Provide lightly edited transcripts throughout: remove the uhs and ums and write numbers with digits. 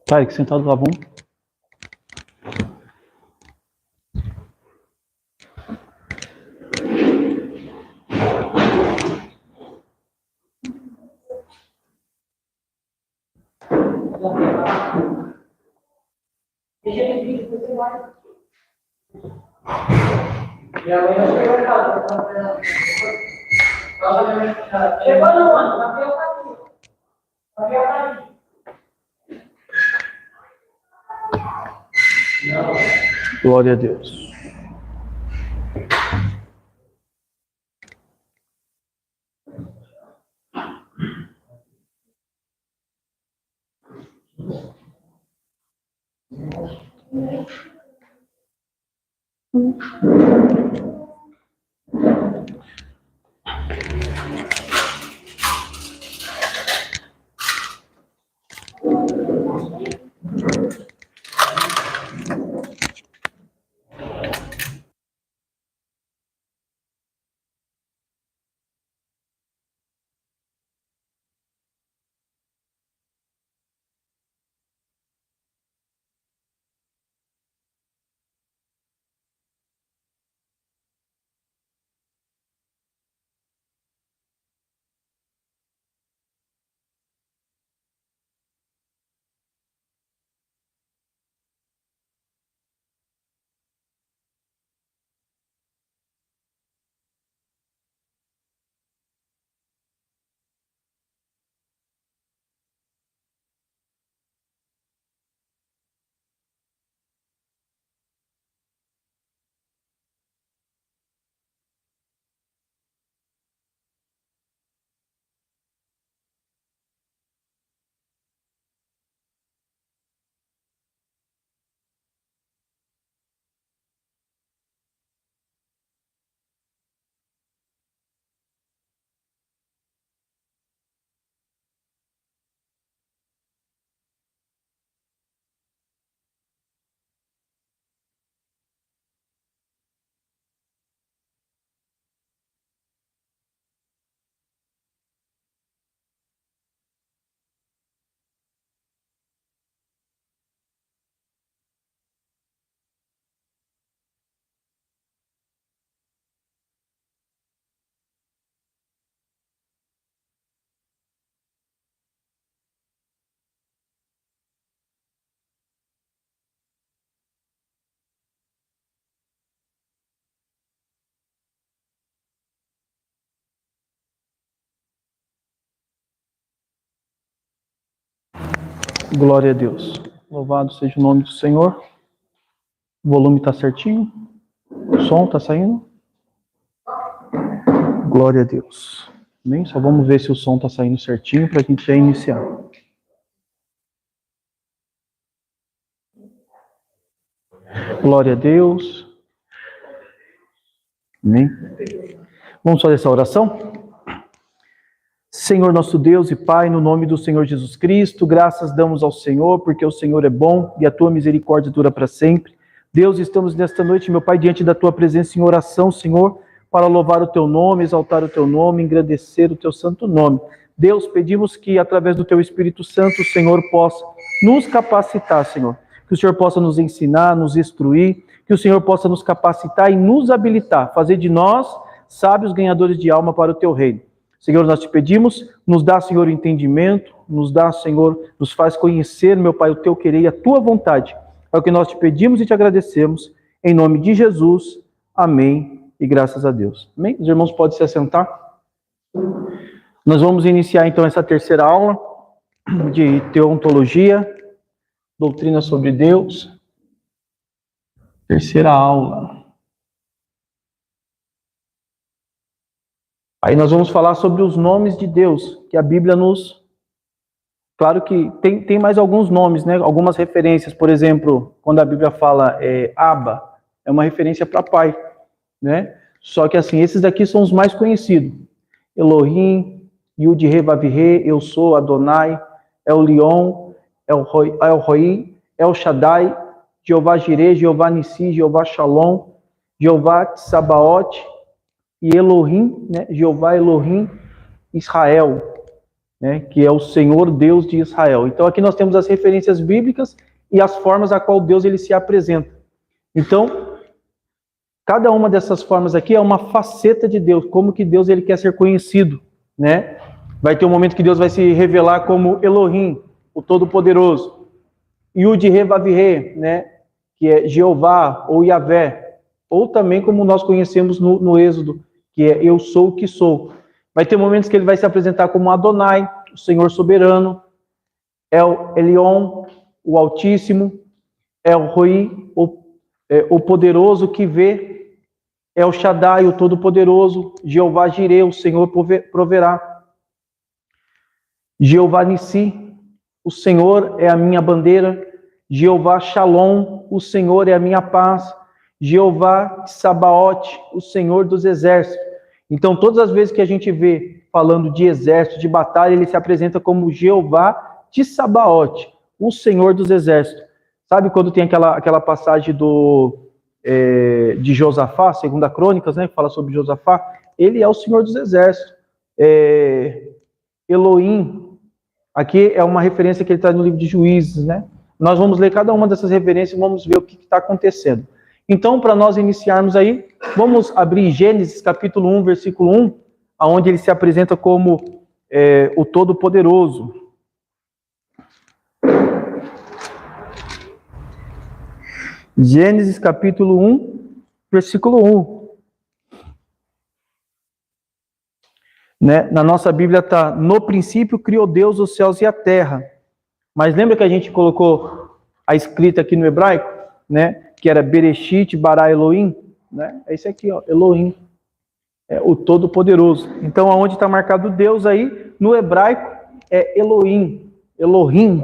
Tarek, sentado lá, vamos. Glória a Deus. Glória a Deus. Louvado seja o nome do Senhor. O volume está certinho? O som está saindo? Glória a Deus. Amém? Só vamos ver se o som está saindo certinho para a gente já iniciar. Glória a Deus. Amém? Vamos fazer essa oração? Senhor nosso Deus e Pai, no nome do Senhor Jesus Cristo, graças damos ao Senhor, porque o Senhor é bom e a tua misericórdia dura para sempre. Deus, estamos nesta noite, meu Pai, diante da tua presença em oração, Senhor, para louvar o teu nome, exaltar o teu nome, engrandecer o teu santo nome. Deus, pedimos que através do teu Espírito Santo, o Senhor possa nos capacitar, Senhor. Que o Senhor possa nos ensinar, nos instruir, que o Senhor possa nos capacitar e nos habilitar, fazer de nós sábios ganhadores de alma para o teu reino. Senhor, nós te pedimos, nos dá, Senhor, o entendimento, nos dá, Senhor, nos faz conhecer, meu Pai, o teu querer e a tua vontade. É o que nós te pedimos e te agradecemos, em nome de Jesus. Amém e graças a Deus. Amém? Os irmãos podem se assentar. Nós vamos iniciar, então, essa terceira aula de teontologia, doutrina sobre Deus. Terceira aula. Aí nós vamos falar sobre os nomes de Deus, que a Bíblia nos... Claro que tem mais alguns nomes, né? Algumas referências. Por exemplo, quando a Bíblia fala Abba, é uma referência para pai, né? Só que assim, esses aqui são os mais conhecidos. Elohim, Yud-He-Vav-He, Eu Sou, Adonai, El-Lion, El-Roi, El-Shaddai, Jeová Jireh, Jeová Nissi, Jeová Shalom, Jeová Tsabaoth, e Elohim, né? Jeová Elohim, Israel. né, que é o Senhor Deus de Israel. Então aqui nós temos as referências bíblicas e as formas a qual Deus ele se apresenta. Então, cada uma dessas formas aqui é uma faceta de Deus, como que Deus ele quer ser conhecido, né? Vai ter um momento que Deus vai se revelar como Elohim, o Todo-Poderoso. Yud-He-Vav-He, né? Que é Jeová ou Yahvé, ou também como nós conhecemos no Êxodo, que é Eu sou o que sou. Vai ter momentos que ele vai se apresentar como Adonai, o Senhor soberano, El Elyon, o Altíssimo, El Roi, o poderoso que vê, El Shaddai, o Todo-Poderoso, Jeová Jireh, o Senhor proverá, Jeová Nissi, o Senhor é a minha bandeira, Jeová Shalom, o Senhor é a minha paz, Jeová Sabaote, o Senhor dos exércitos. Então, todas as vezes que a gente vê falando de exército, de batalha, ele se apresenta como Jeová Sabaote, o Senhor dos exércitos. Sabe quando tem aquela passagem de Josafá, segunda Crônicas, né, que fala sobre Josafá? Ele é o Senhor dos exércitos. Elohim, aqui é uma referência que ele traz no livro de Juízes, né? Nós vamos ler cada uma dessas referências e vamos ver o que está acontecendo. Então, para nós iniciarmos aí, vamos abrir Gênesis capítulo 1, versículo 1, onde ele se apresenta como o Todo-Poderoso. Gênesis capítulo 1, versículo 1. Né? Na nossa Bíblia está, no princípio criou Deus os céus e a terra. Mas lembra que a gente colocou a escrita aqui no hebraico, né? Que era Bereshit bara Elohim, né? É isso aqui, ó, Elohim, é o Todo-Poderoso. Então, aonde está marcado Deus aí, no hebraico, é Elohim, Elohim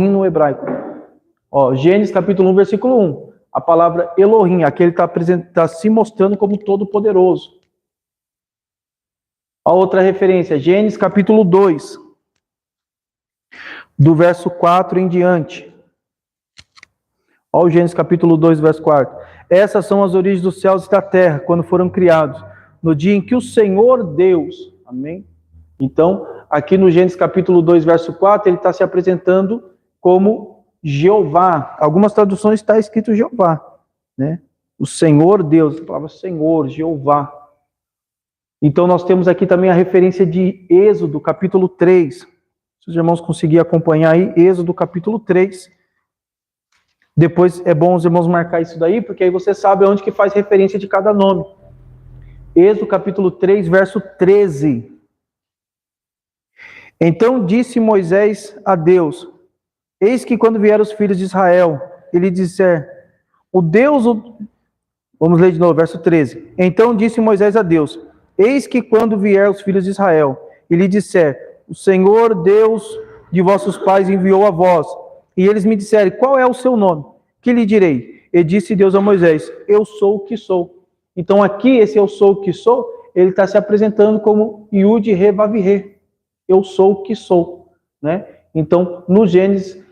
no hebraico. Ó, Gênesis capítulo 1, versículo 1. A palavra Elohim, aqui ele está se mostrando como Todo-Poderoso. A outra referência, Gênesis capítulo 2, do verso 4 em diante. Olha o Gênesis capítulo 2, verso 4. Essas são as origens dos céus e da terra, quando foram criados, no dia em que o Senhor Deus, amém? Então, aqui no Gênesis capítulo 2, verso 4, ele está se apresentando como Jeová. Algumas traduções está escrito Jeová, né? O Senhor Deus, a palavra Senhor, Jeová. Então, nós temos aqui também a referência de Êxodo, capítulo 3. Se os irmãos conseguirem acompanhar aí, Êxodo, capítulo 3. Depois é bom os irmãos marcar isso daí, porque aí você sabe onde que faz referência de cada nome. Êxodo, capítulo 3, verso 13. Então disse Moisés a Deus: eis que quando vieram os filhos de Israel, ele disser, vamos ler de novo, verso 13. Então disse Moisés a Deus: eis que quando vieram os filhos de Israel, ele disser, o Senhor Deus de vossos pais enviou a vós, e eles me disserem, qual é o seu nome? Que lhe direi? E disse Deus a Moisés, eu sou o que sou. Então aqui, esse eu sou o que sou, ele está se apresentando como Yud-He-Vav-He. Eu sou o que sou, né? Então, no Gênesis,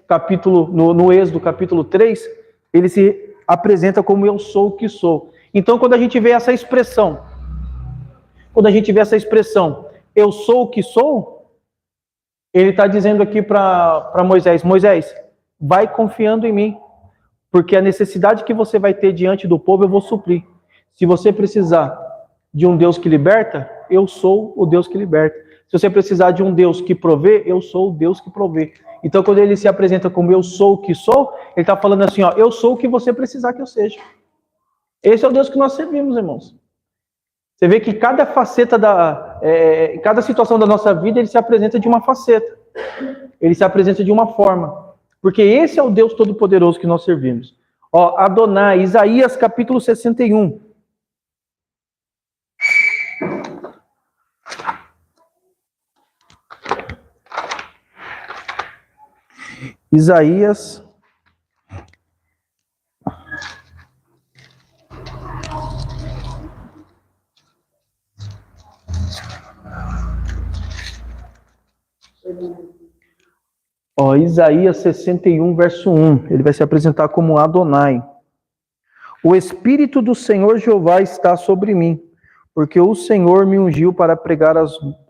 no Êxodo, capítulo 3, ele se apresenta como eu sou o que sou. Então, quando a gente vê essa expressão, eu sou o que sou, ele está dizendo aqui para Moisés, vai confiando em mim, porque a necessidade que você vai ter diante do povo eu vou suprir. Se você precisar de um Deus que liberta, eu sou o Deus que liberta. Se você precisar de um Deus que provê, eu sou o Deus que provê. Então, quando ele se apresenta como eu sou o que sou, ele está falando assim, ó, eu sou o que você precisar que eu seja. Esse é o Deus que nós servimos, irmãos. Você vê que cada faceta cada situação da nossa vida, ele se apresenta de uma faceta. Ele se apresenta de uma forma. Porque esse é o Deus Todo-Poderoso que nós servimos. Ó, Adonai, Isaías capítulo 61. Isaías. Ó, Isaías 61, verso 1. Ele vai se apresentar como Adonai. O Espírito do Senhor Jeová está sobre mim, porque o Senhor me ungiu para pregar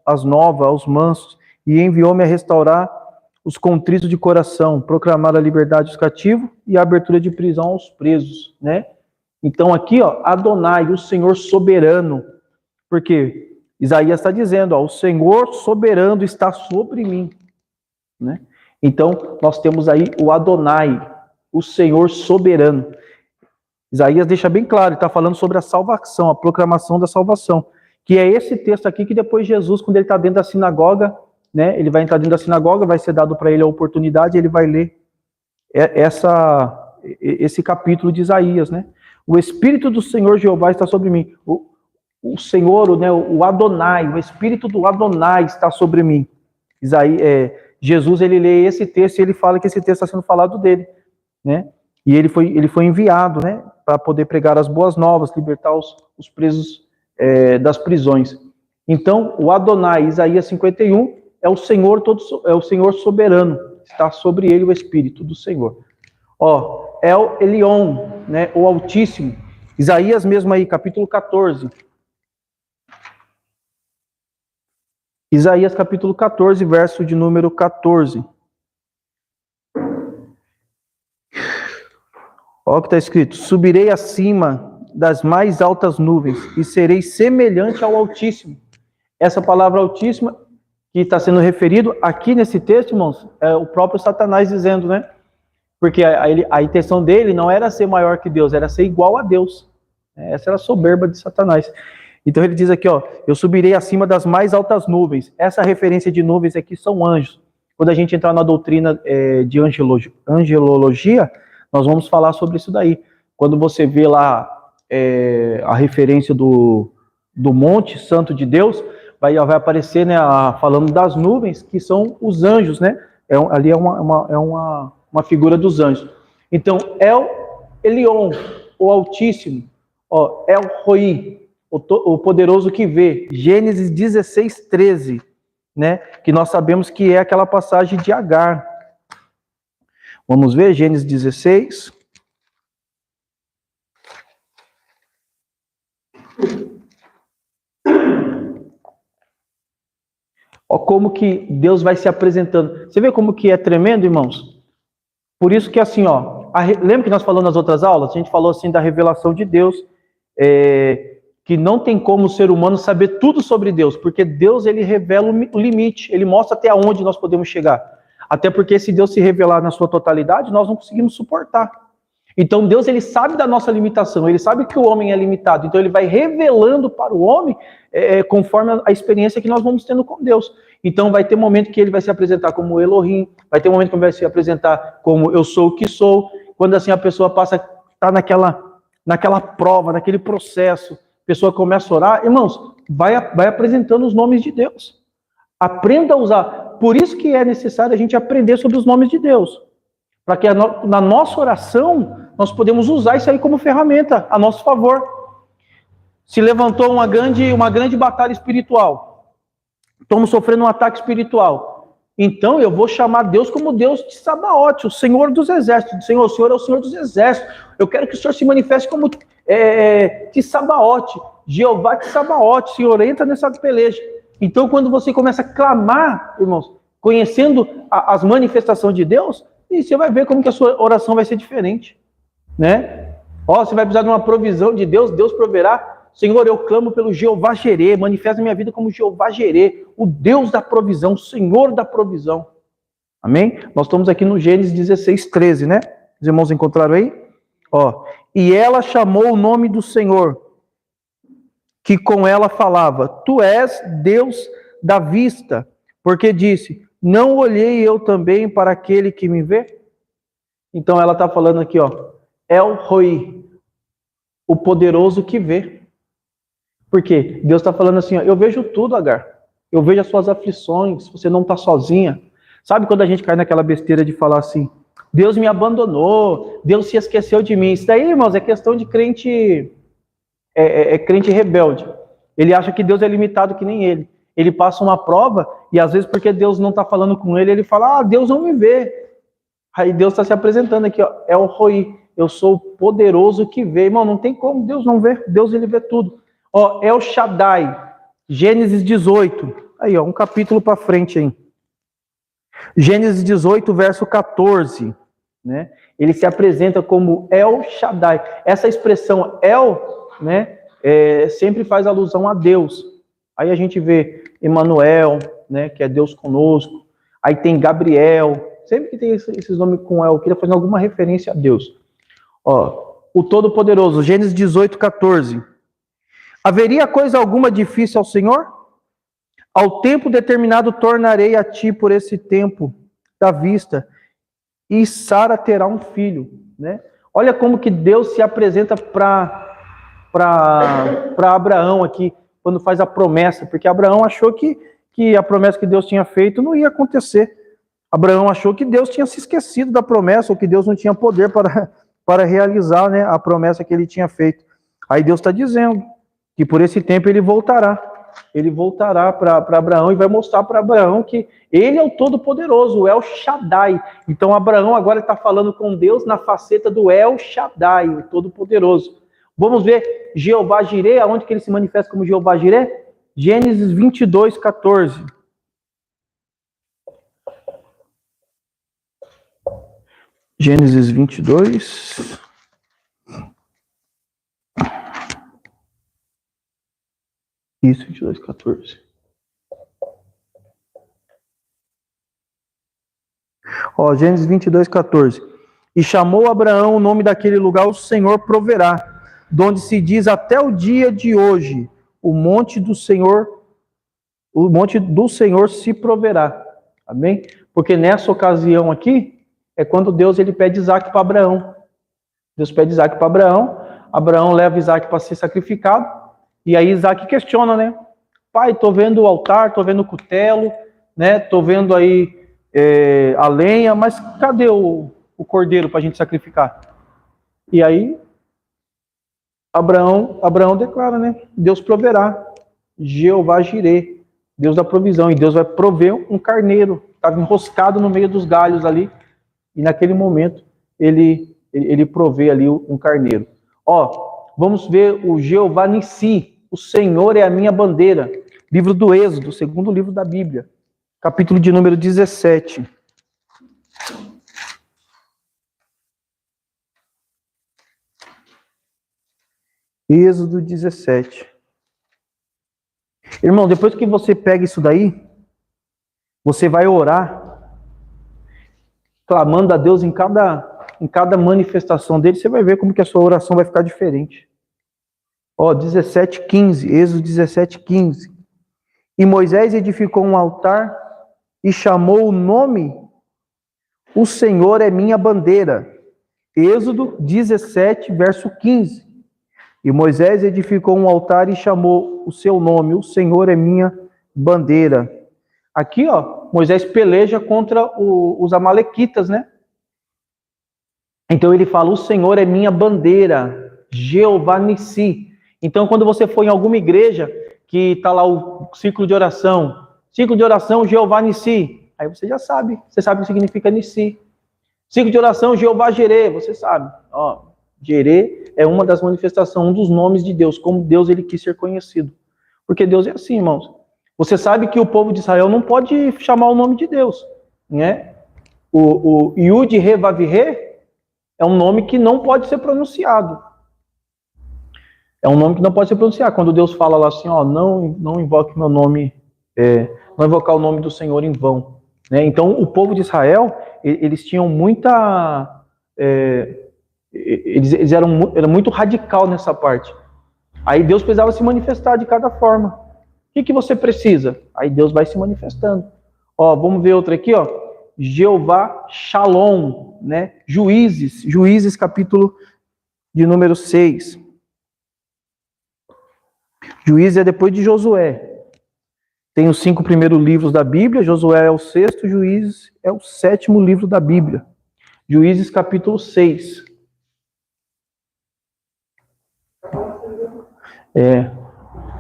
as novas aos mansos, e enviou-me a restaurar os contritos de coração, proclamar a liberdade dos cativos e a abertura de prisão aos presos, né? Então aqui, ó, Adonai, o Senhor soberano, porque Isaías está dizendo, ó, o Senhor soberano está sobre mim, né? Então nós temos aí o Adonai, o Senhor soberano. Isaías deixa bem claro, ele está falando sobre a salvação, a proclamação da salvação, que é esse texto aqui que depois Jesus, quando ele está dentro da sinagoga, né, ele vai entrar dentro da sinagoga, vai ser dado para ele a oportunidade, ele vai ler esse capítulo de Isaías, né? O Espírito do Senhor Jeová está sobre mim. O Senhor, né, o Adonai, o Espírito do Adonai está sobre mim. Jesus, ele lê esse texto e ele fala que esse texto está sendo falado dele, né? E ele foi enviado, né, para poder pregar as boas novas, libertar os presos das prisões. Então, o Adonai, Isaías 51, é o Senhor soberano, está sobre ele o Espírito do Senhor. Ó, El Elyon, né, o Altíssimo. Isaías mesmo aí, capítulo 14. Isaías capítulo 14, verso de número 14. Olha o que está escrito: subirei acima das mais altas nuvens e serei semelhante ao Altíssimo. Essa palavra Altíssima que está sendo referido aqui nesse texto, irmãos, é o próprio Satanás dizendo, né? Porque a intenção dele não era ser maior que Deus, era ser igual a Deus. Essa era a soberba de Satanás. Então ele diz aqui, ó, eu subirei acima das mais altas nuvens. Essa referência de nuvens aqui são anjos. Quando a gente entrar na doutrina de angelologia, nós vamos falar sobre isso daí. Quando você vê lá a referência do Monte Santo de Deus, vai aparecer, né, falando das nuvens, que são os anjos, né? Ali é uma figura dos anjos. Então, El Elyon, o Altíssimo, ó, El Roi, o poderoso que vê. Gênesis 16, 13, né? Que nós sabemos que é aquela passagem de Agar. Vamos ver, Gênesis 16. Ó, como que Deus vai se apresentando. Você vê como que é tremendo, irmãos? Por isso que assim, ó, lembra que nós falamos nas outras aulas? A gente falou assim da revelação de Deus, que não tem como o ser humano saber tudo sobre Deus, porque Deus, ele revela o limite, ele mostra até onde nós podemos chegar. Até porque se Deus se revelar na sua totalidade, nós não conseguimos suportar. Então Deus, ele sabe da nossa limitação, ele sabe que o homem é limitado, então ele vai revelando para o homem conforme a experiência que nós vamos tendo com Deus. Então vai ter momento que ele vai se apresentar como Elohim, vai ter momento que ele vai se apresentar como eu sou o que sou, quando assim a pessoa está naquela prova, naquele processo, a pessoa começa a orar, irmãos, vai apresentando os nomes de Deus. Aprenda a usar. Por isso que é necessário a gente aprender sobre os nomes de Deus. Para que na nossa oração, nós podemos usar isso aí como ferramenta a nosso favor. Se levantou uma grande batalha espiritual. Estamos sofrendo um ataque espiritual. Então eu vou chamar Deus como Deus de Sabaote, o Senhor dos Exércitos. O Senhor é o Senhor dos Exércitos. Eu quero que o Senhor se manifeste como de Sabaote, Jeová de Sabaote. O Senhor entra nessa peleja. Então quando você começa a clamar, irmãos, conhecendo as manifestações de Deus, e você vai ver como que a sua oração vai ser diferente, né? Ó, você vai precisar de uma provisão de Deus, Deus proverá. Senhor, eu clamo pelo Jeová Jireh, manifesta minha vida como Jeová Jireh, o Deus da provisão, o Senhor da provisão. Amém? Nós estamos aqui no Gênesis 16, 13, né? Os irmãos encontraram aí? Ó, e ela chamou o nome do Senhor, que com ela falava, tu és Deus da vista, porque disse, não olhei eu também para aquele que me vê? Então ela está falando aqui, ó, El Roi, o poderoso que vê. Porque Deus está falando assim, ó, eu vejo tudo, Agar. Eu vejo as suas aflições, você não está sozinha. Sabe quando a gente cai naquela besteira de falar assim, Deus me abandonou, Deus se esqueceu de mim. Isso daí, irmãos, é questão de crente, crente rebelde. Ele acha que Deus é limitado que nem ele. Ele passa uma prova e às vezes porque Deus não está falando com ele, ele fala, Deus não me vê. Aí Deus está se apresentando aqui, ó, é o Roi, eu sou o poderoso que vê. Irmão, não tem como Deus não ver, Deus ele vê tudo. Ó, El Shaddai, Gênesis 18, Aí, ó, um capítulo para frente aí. Gênesis 18, verso 14, né? Ele se apresenta como El Shaddai. Essa expressão El, né, sempre faz alusão a Deus. Aí a gente vê Emanuel, né, que é Deus conosco. Aí tem Gabriel. Sempre que tem esses nomes com El, eu queria fazer alguma referência a Deus. Ó, o Todo-Poderoso, Gênesis 18, 14. Haveria coisa alguma difícil ao Senhor? Ao tempo determinado tornarei a ti por esse tempo da vista, e Sara terá um filho, né? Olha como que Deus se apresenta para Abraão aqui, quando faz a promessa, porque Abraão achou que a promessa que Deus tinha feito não ia acontecer. Abraão achou que Deus tinha se esquecido da promessa, ou que Deus não tinha poder para realizar, né, a promessa que ele tinha feito. Aí Deus está dizendo que por esse tempo ele voltará. Ele voltará para Abraão e vai mostrar para Abraão que ele é o Todo-Poderoso, o El Shaddai. Então Abraão agora está falando com Deus na faceta do El Shaddai, o Todo-Poderoso. Vamos ver Jeová Jireh, aonde que ele se manifesta como Jeová Jireh? Gênesis 22, 14. Gênesis 22. Isso, 22, 14. Ó, Gênesis 22, 14. E chamou Abraão o nome daquele lugar, o Senhor proverá, donde se diz até o dia de hoje, o monte do Senhor se proverá. Amém? Porque nessa ocasião aqui, é quando Deus ele pede Isaac para Abraão. Deus pede Isaac para Abraão, Abraão leva Isaac para ser sacrificado, e aí Isaac questiona, né? Pai, estou vendo o altar, estou vendo o cutelo, né? Estou vendo aí a lenha, mas cadê o cordeiro para a gente sacrificar? E aí Abraão declara, né? Deus proverá, Jeová Jireh, Deus da provisão, e Deus vai prover um carneiro, estava enroscado no meio dos galhos ali, e naquele momento ele provê ali um carneiro. Ó, vamos ver o Jeová Nissi, o Senhor é a minha bandeira. Livro do Êxodo, segundo livro da Bíblia, capítulo de número 17. Êxodo 17. Irmão, depois que você pega isso daí, você vai orar, clamando a Deus em cada manifestação dele, você vai ver como que a sua oração vai ficar diferente. Ó, 17:15, Êxodo 17:15. E Moisés edificou um altar e chamou o nome, o Senhor é minha bandeira. Êxodo 17, verso 15. E Moisés edificou um altar e chamou o seu nome, o Senhor é minha bandeira. Aqui, ó, Moisés peleja contra os amalequitas, né? Então ele fala, o Senhor é minha bandeira, Jeová Nissi. Então quando você for em alguma igreja que está lá o ciclo de oração, Jeová Nissi, aí você já sabe, você sabe o que significa Nissi. Ciclo de oração, Jeová Jireh, você sabe, ó, Jireh é uma das manifestações, um dos nomes de Deus, como Deus ele quis ser conhecido. Porque Deus é assim, irmãos. Você sabe que o povo de Israel não pode chamar o nome de Deus, né? O Yud Re Vav Re é um nome que não pode ser pronunciado. É um nome que não pode ser pronunciado. Quando Deus fala lá assim, ó, não invoque meu nome, não invocar o nome do Senhor em vão. Né? Então, o povo de Israel, eles tinham muita... eles eram muito radical nessa parte. Aí Deus precisava se manifestar de cada forma. O que você precisa? Aí Deus vai se manifestando. Ó, vamos ver outra aqui, ó. Jeová Shalom, né? Juízes capítulo de número 6. Juízes é depois de Josué. Tem os 5 primeiros livros da Bíblia, Josué é o 6º, Juízes é o 7º livro da Bíblia. Juízes capítulo 6.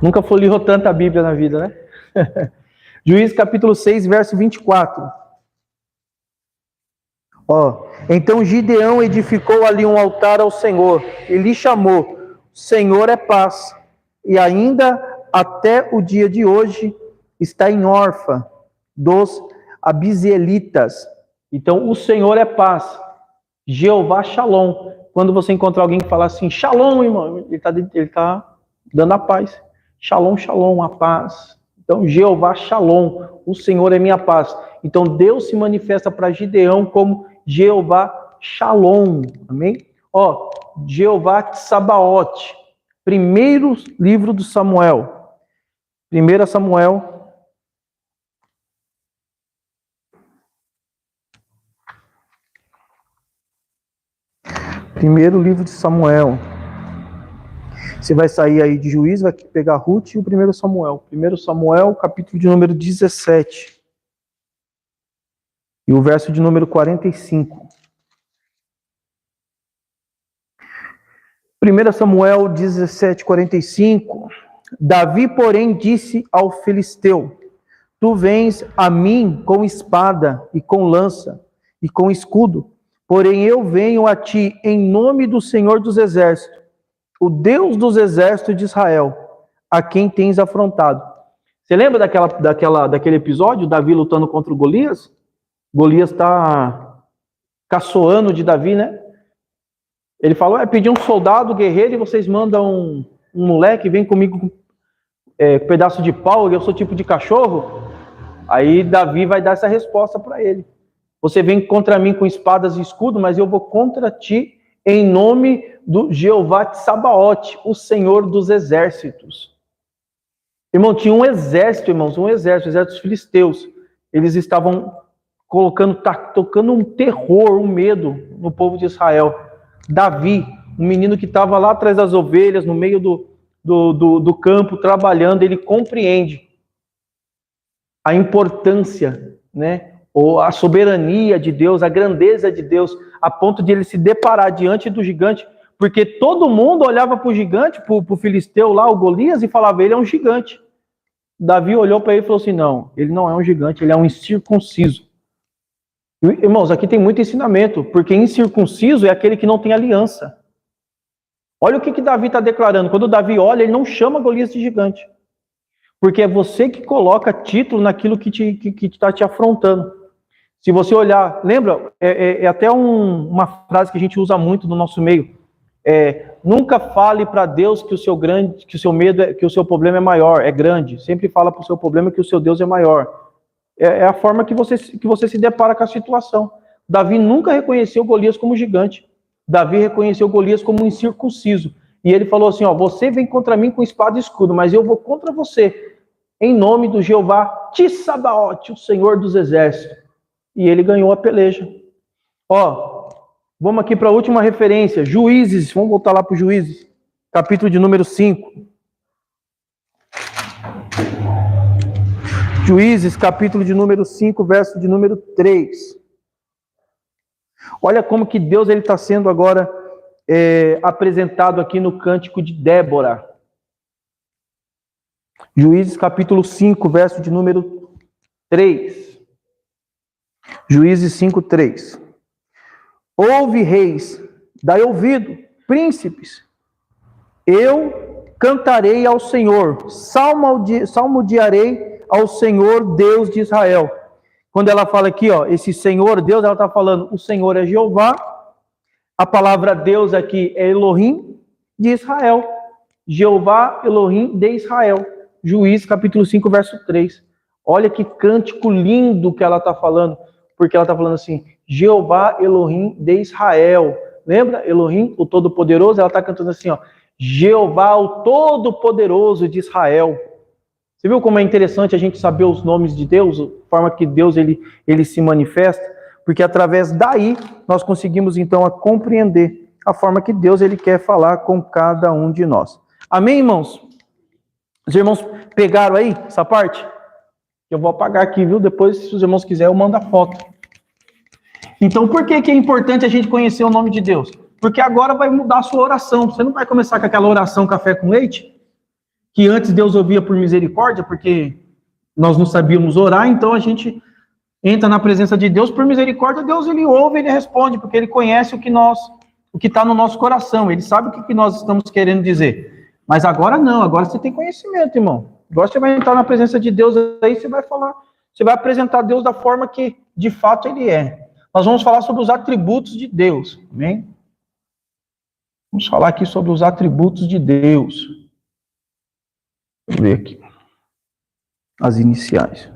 Nunca folheou tanta Bíblia na vida, né? Juízes capítulo 6, verso 24. Ó, então Gideão edificou ali um altar ao Senhor, e lhe chamou, Senhor é paz, e ainda até o dia de hoje está em Orfa, dos Abiezritas. Então, o Senhor é paz. Jeová Shalom. Quando você encontrar alguém que fala assim, Shalom, irmão, ele tá dando a paz. Shalom, Shalom, a paz. Então, Jeová Shalom, o Senhor é minha paz. Então, Deus se manifesta para Gideão como Jeová Shalom. Amém? Ó, Jeová Tsabaote. Primeiro livro do Samuel. 1 Samuel. Primeiro livro de Samuel. Você vai sair aí de Juízes, vai pegar Ruth e o 1 Samuel. 1 Samuel, capítulo de número 17. E o verso de número 45. 1 Samuel 17, 45. Davi, porém, disse ao filisteu: Tu vens a mim com espada e com lança e com escudo, porém eu venho a ti em nome do Senhor dos Exércitos, o Deus dos Exércitos de Israel, a quem tens afrontado. Você lembra daquele episódio, Davi lutando contra o Golias? Golias está caçoando de Davi, né? Ele falou, pedi um soldado guerreiro e vocês mandam um moleque, vem comigo com um pedaço de pau, eu sou tipo de cachorro. Aí Davi vai dar essa resposta para ele. Você vem contra mim com espadas e escudo, mas eu vou contra ti em nome do Jeová Tsabaote, o Senhor dos Exércitos. Irmão, tinha um exército, irmãos, o exército dos filisteus. Eles estavam tocando um terror, um medo no povo de Israel. Davi, um menino que estava lá atrás das ovelhas, no meio do campo, trabalhando, ele compreende a importância, né? Ou a soberania de Deus, a grandeza de Deus, a ponto de ele se deparar diante do gigante, porque todo mundo olhava para o gigante, para o filisteu lá, o Golias, e falava, ele é um gigante. Davi olhou para ele e falou assim, não, ele não é um gigante, ele é um incircunciso. Irmãos, aqui tem muito ensinamento, porque incircunciso é aquele que não tem aliança. Olha o que Davi está declarando. Quando Davi olha, ele não chama Golias de gigante. Porque é você que coloca título naquilo que está te afrontando. Se você olhar, lembra? É até uma frase que a gente usa muito no nosso meio. Nunca fale para Deus que o seu medo, que o seu problema é maior, é grande. Sempre fala para o seu problema que o seu Deus é maior. É a forma que você se depara com a situação. Davi nunca reconheceu Golias como gigante. Davi reconheceu Golias como um incircunciso. E ele falou assim, você vem contra mim com espada e escudo, mas eu vou contra você, em nome do Jeová Tsabaote, o Senhor dos Exércitos. E ele ganhou a peleja. Vamos aqui para a última referência, Juízes, vamos voltar lá para o Juízes, capítulo de número 5. Juízes, capítulo de número 5, verso de número 3. Olha como que Deus está sendo agora apresentado aqui no Cântico de Débora. Juízes, capítulo 5, verso de número 3. Juízes 5, 3. Ouve, reis, dai ouvido, príncipes, eu cantarei ao Senhor, salmodiarei ao Senhor Deus de Israel. Quando ela fala aqui, esse Senhor Deus, ela está falando, o Senhor é Jeová, a palavra Deus aqui é Elohim de Israel, Jeová Elohim de Israel. Juízes capítulo 5, verso 3. Olha que cântico lindo que ela está falando, porque ela está falando assim, Jeová Elohim de Israel. Lembra? Elohim, o Todo-Poderoso, ela está cantando assim, Jeová, o Todo-Poderoso de Israel. Você viu como é interessante a gente saber os nomes de Deus, a forma que Deus ele se manifesta? Porque através daí nós conseguimos então compreender a forma que Deus ele quer falar com cada um de nós. Amém, irmãos? Os irmãos pegaram aí essa parte? Eu vou apagar aqui, viu? Depois, se os irmãos quiserem, eu mando a foto. Então, por que é importante a gente conhecer o nome de Deus? Porque agora vai mudar a sua oração. Você não vai começar com aquela oração café com leite, que antes Deus ouvia por misericórdia, porque nós não sabíamos orar, então a gente entra na presença de Deus por misericórdia, Deus ele ouve, ele responde, porque ele conhece o que está no nosso coração, ele sabe o que nós estamos querendo dizer. Mas agora não, agora você tem conhecimento, irmão. Agora você vai entrar na presença de Deus, aí você vai falar, você vai apresentar Deus da forma que de fato Ele é. Nós vamos falar sobre os atributos de Deus, amém? Vamos falar aqui sobre os atributos de Deus. Vamos ver aqui. As iniciais.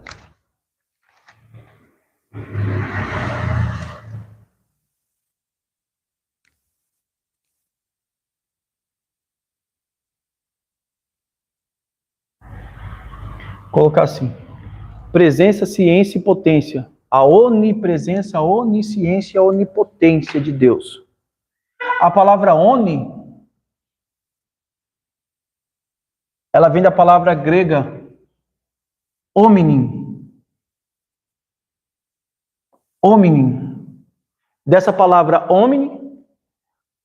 Vou colocar assim. Presença, ciência e potência. A onipresença, a onisciência e a onipotência de Deus. A palavra oni, ela vem da palavra grega hominem. Hominem. Dessa palavra hominem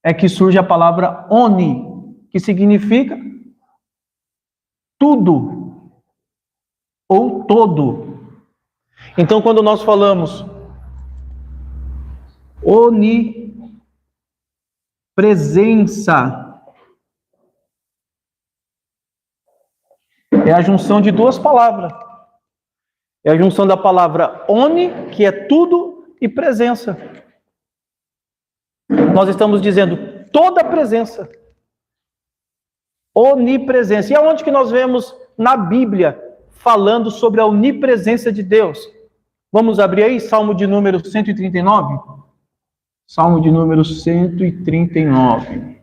é que surge a palavra oni, que significa tudo ou todo. Então, quando nós falamos onipresença, é a junção de duas palavras. É a junção da palavra oni, que é tudo, e presença. Nós estamos dizendo toda a presença. Onipresença. E aonde que nós vemos na Bíblia falando sobre a onipresença de Deus? Vamos abrir aí, Salmo de número 139? Salmo de número 139.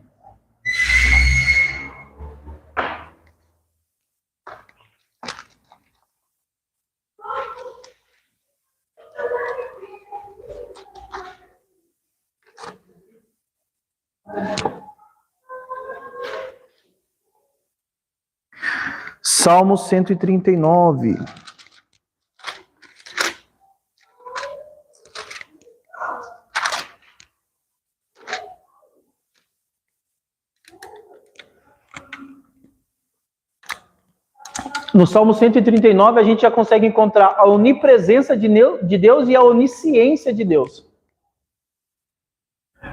Salmo 139. No Salmo 139, a gente já consegue encontrar a onipresença de Deus e a onisciência de Deus.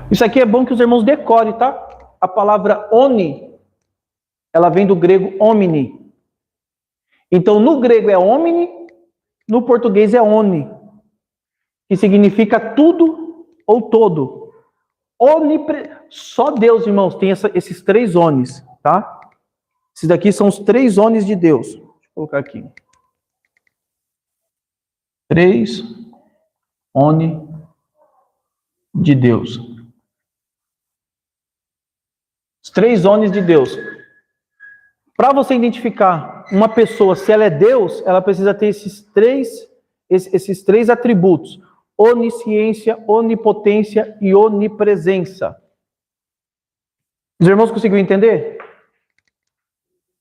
Isso aqui é bom que os irmãos decorem, tá? A palavra oni, ela vem do grego omni. Então, no grego é omni, no português é oni, que significa tudo ou todo. Só Deus, irmãos, tem esses três onis, tá? Esses daqui são os três onis de Deus. Deixa eu colocar aqui. Três oni de Deus. Os três onis de Deus. Para você identificar uma pessoa, se ela é Deus, ela precisa ter esses três atributos: onisciência, onipotência e onipresença. Os irmãos conseguiram entender?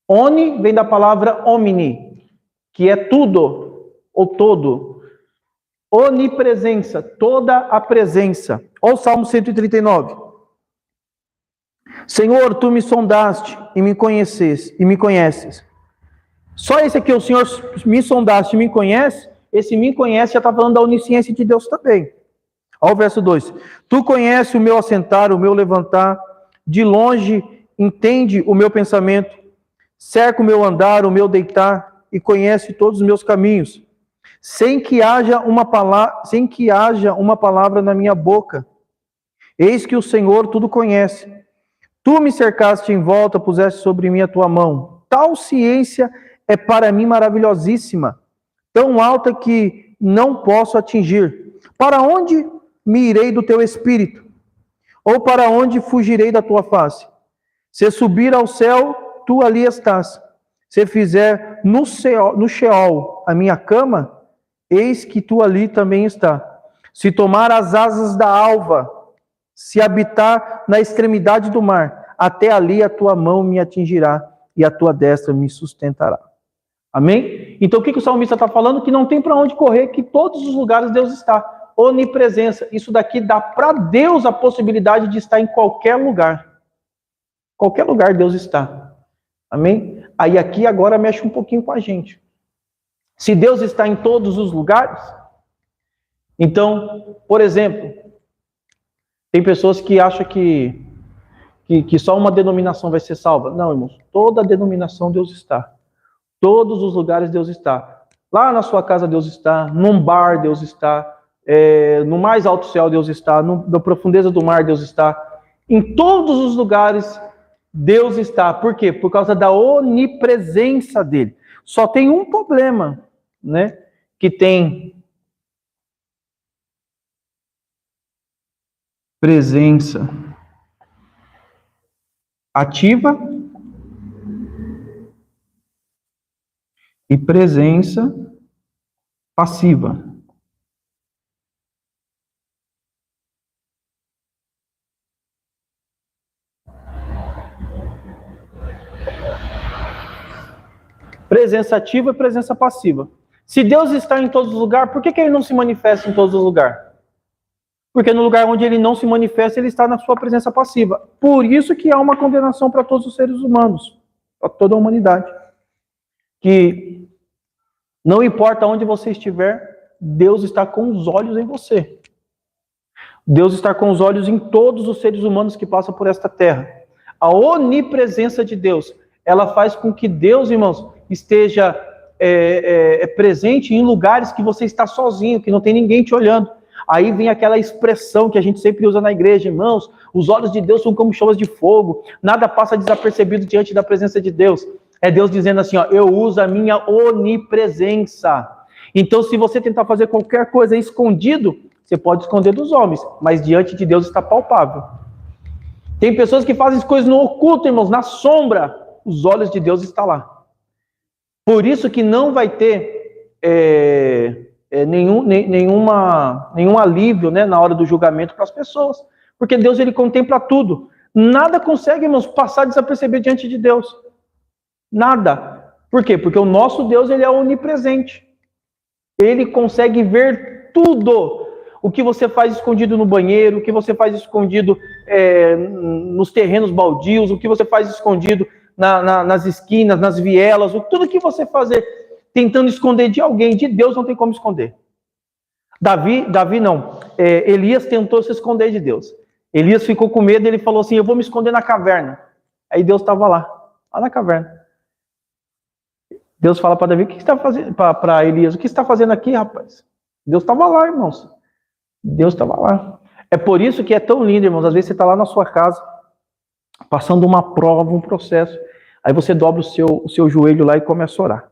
Oni vem da palavra omni, que é tudo ou todo. Onipresença, toda a presença. Olha o Salmo 139. Senhor, tu me sondaste e me conheces. Só esse aqui, o Senhor me sondaste e me conhece, esse me conhece já está falando da onisciência de Deus também. Olha o verso 2. Tu conheces o meu assentar, o meu levantar, de longe entende o meu pensamento, cerca o meu andar, o meu deitar, e conhece todos os meus caminhos, sem que haja uma palavra na minha boca. Eis que o Senhor tudo conhece. Tu me cercaste em volta, puseste sobre mim a tua mão. Tal ciência é para mim maravilhosíssima, tão alta que não posso atingir. Para onde me irei do teu espírito? Ou para onde fugirei da tua face? Se subir ao céu, tu ali estás. Se fizer no Sheol a minha cama, eis que tu ali também está. Se tomar as asas da alva, se habitar na extremidade do mar, até ali a tua mão me atingirá e a tua destra me sustentará. Amém? Então o que o salmista está falando? Que não tem para onde correr, que todos os lugares Deus está. Onipresença. Isso daqui dá para Deus a possibilidade de estar em qualquer lugar. Qualquer lugar Deus está. Amém? Aí aqui agora mexe um pouquinho com a gente. Se Deus está em todos os lugares, então, por exemplo, tem pessoas que acham que só uma denominação vai ser salva. Não, irmãos, toda denominação Deus está. Todos os lugares Deus está. Lá na sua casa Deus está, num bar Deus está, no mais alto céu Deus está, na profundeza do mar Deus está. Em todos os lugares Deus está. Por quê? Por causa da onipresença dele. Só tem um problema, né? Que tem presença ativa e presença passiva. Presença ativa e presença passiva. Se Deus está em todos os lugares, por que ele não se manifesta em todos os lugares? Porque no lugar onde ele não se manifesta, ele está na sua presença passiva. Por isso que há uma condenação para todos os seres humanos, para toda a humanidade. Que não importa onde você estiver, Deus está com os olhos em você. Deus está com os olhos em todos os seres humanos que passam por esta terra. A onipresença de Deus, ela faz com que Deus, irmãos, esteja presente em lugares que você está sozinho, que não tem ninguém te olhando. Aí vem aquela expressão que a gente sempre usa na igreja, irmãos, os olhos de Deus são como chamas de fogo, nada passa desapercebido diante da presença de Deus. É Deus dizendo assim, ó, eu uso a minha onipresença. Então, se você tentar fazer qualquer coisa escondido, você pode esconder dos homens, mas diante de Deus está palpável. Tem pessoas que fazem coisas no oculto, irmãos, na sombra, os olhos de Deus estão lá. Por isso que não vai ter nenhum alívio, né, na hora do julgamento para as pessoas. Porque Deus, ele contempla tudo. Nada consegue, irmãos, passar desapercebido diante de Deus. Nada. Por quê? Porque o nosso Deus, ele é onipresente. Ele consegue ver tudo. O que você faz escondido no banheiro, o que você faz escondido nos terrenos baldios, o que você faz escondido nas esquinas, nas vielas, tudo que você fazer tentando esconder de alguém, de Deus não tem como esconder. Davi não. Elias tentou se esconder de Deus. Elias ficou com medo, ele falou assim, eu vou me esconder na caverna. Aí Deus estava lá na caverna. Deus fala para Davi, o que você está fazendo? Para Elias, o que você está fazendo aqui, rapaz? Deus estava lá, irmãos. Deus estava lá. É por isso que é tão lindo, irmãos. Às vezes você está lá na sua casa, passando uma prova, um processo. Aí você dobra o seu joelho lá e começa a orar.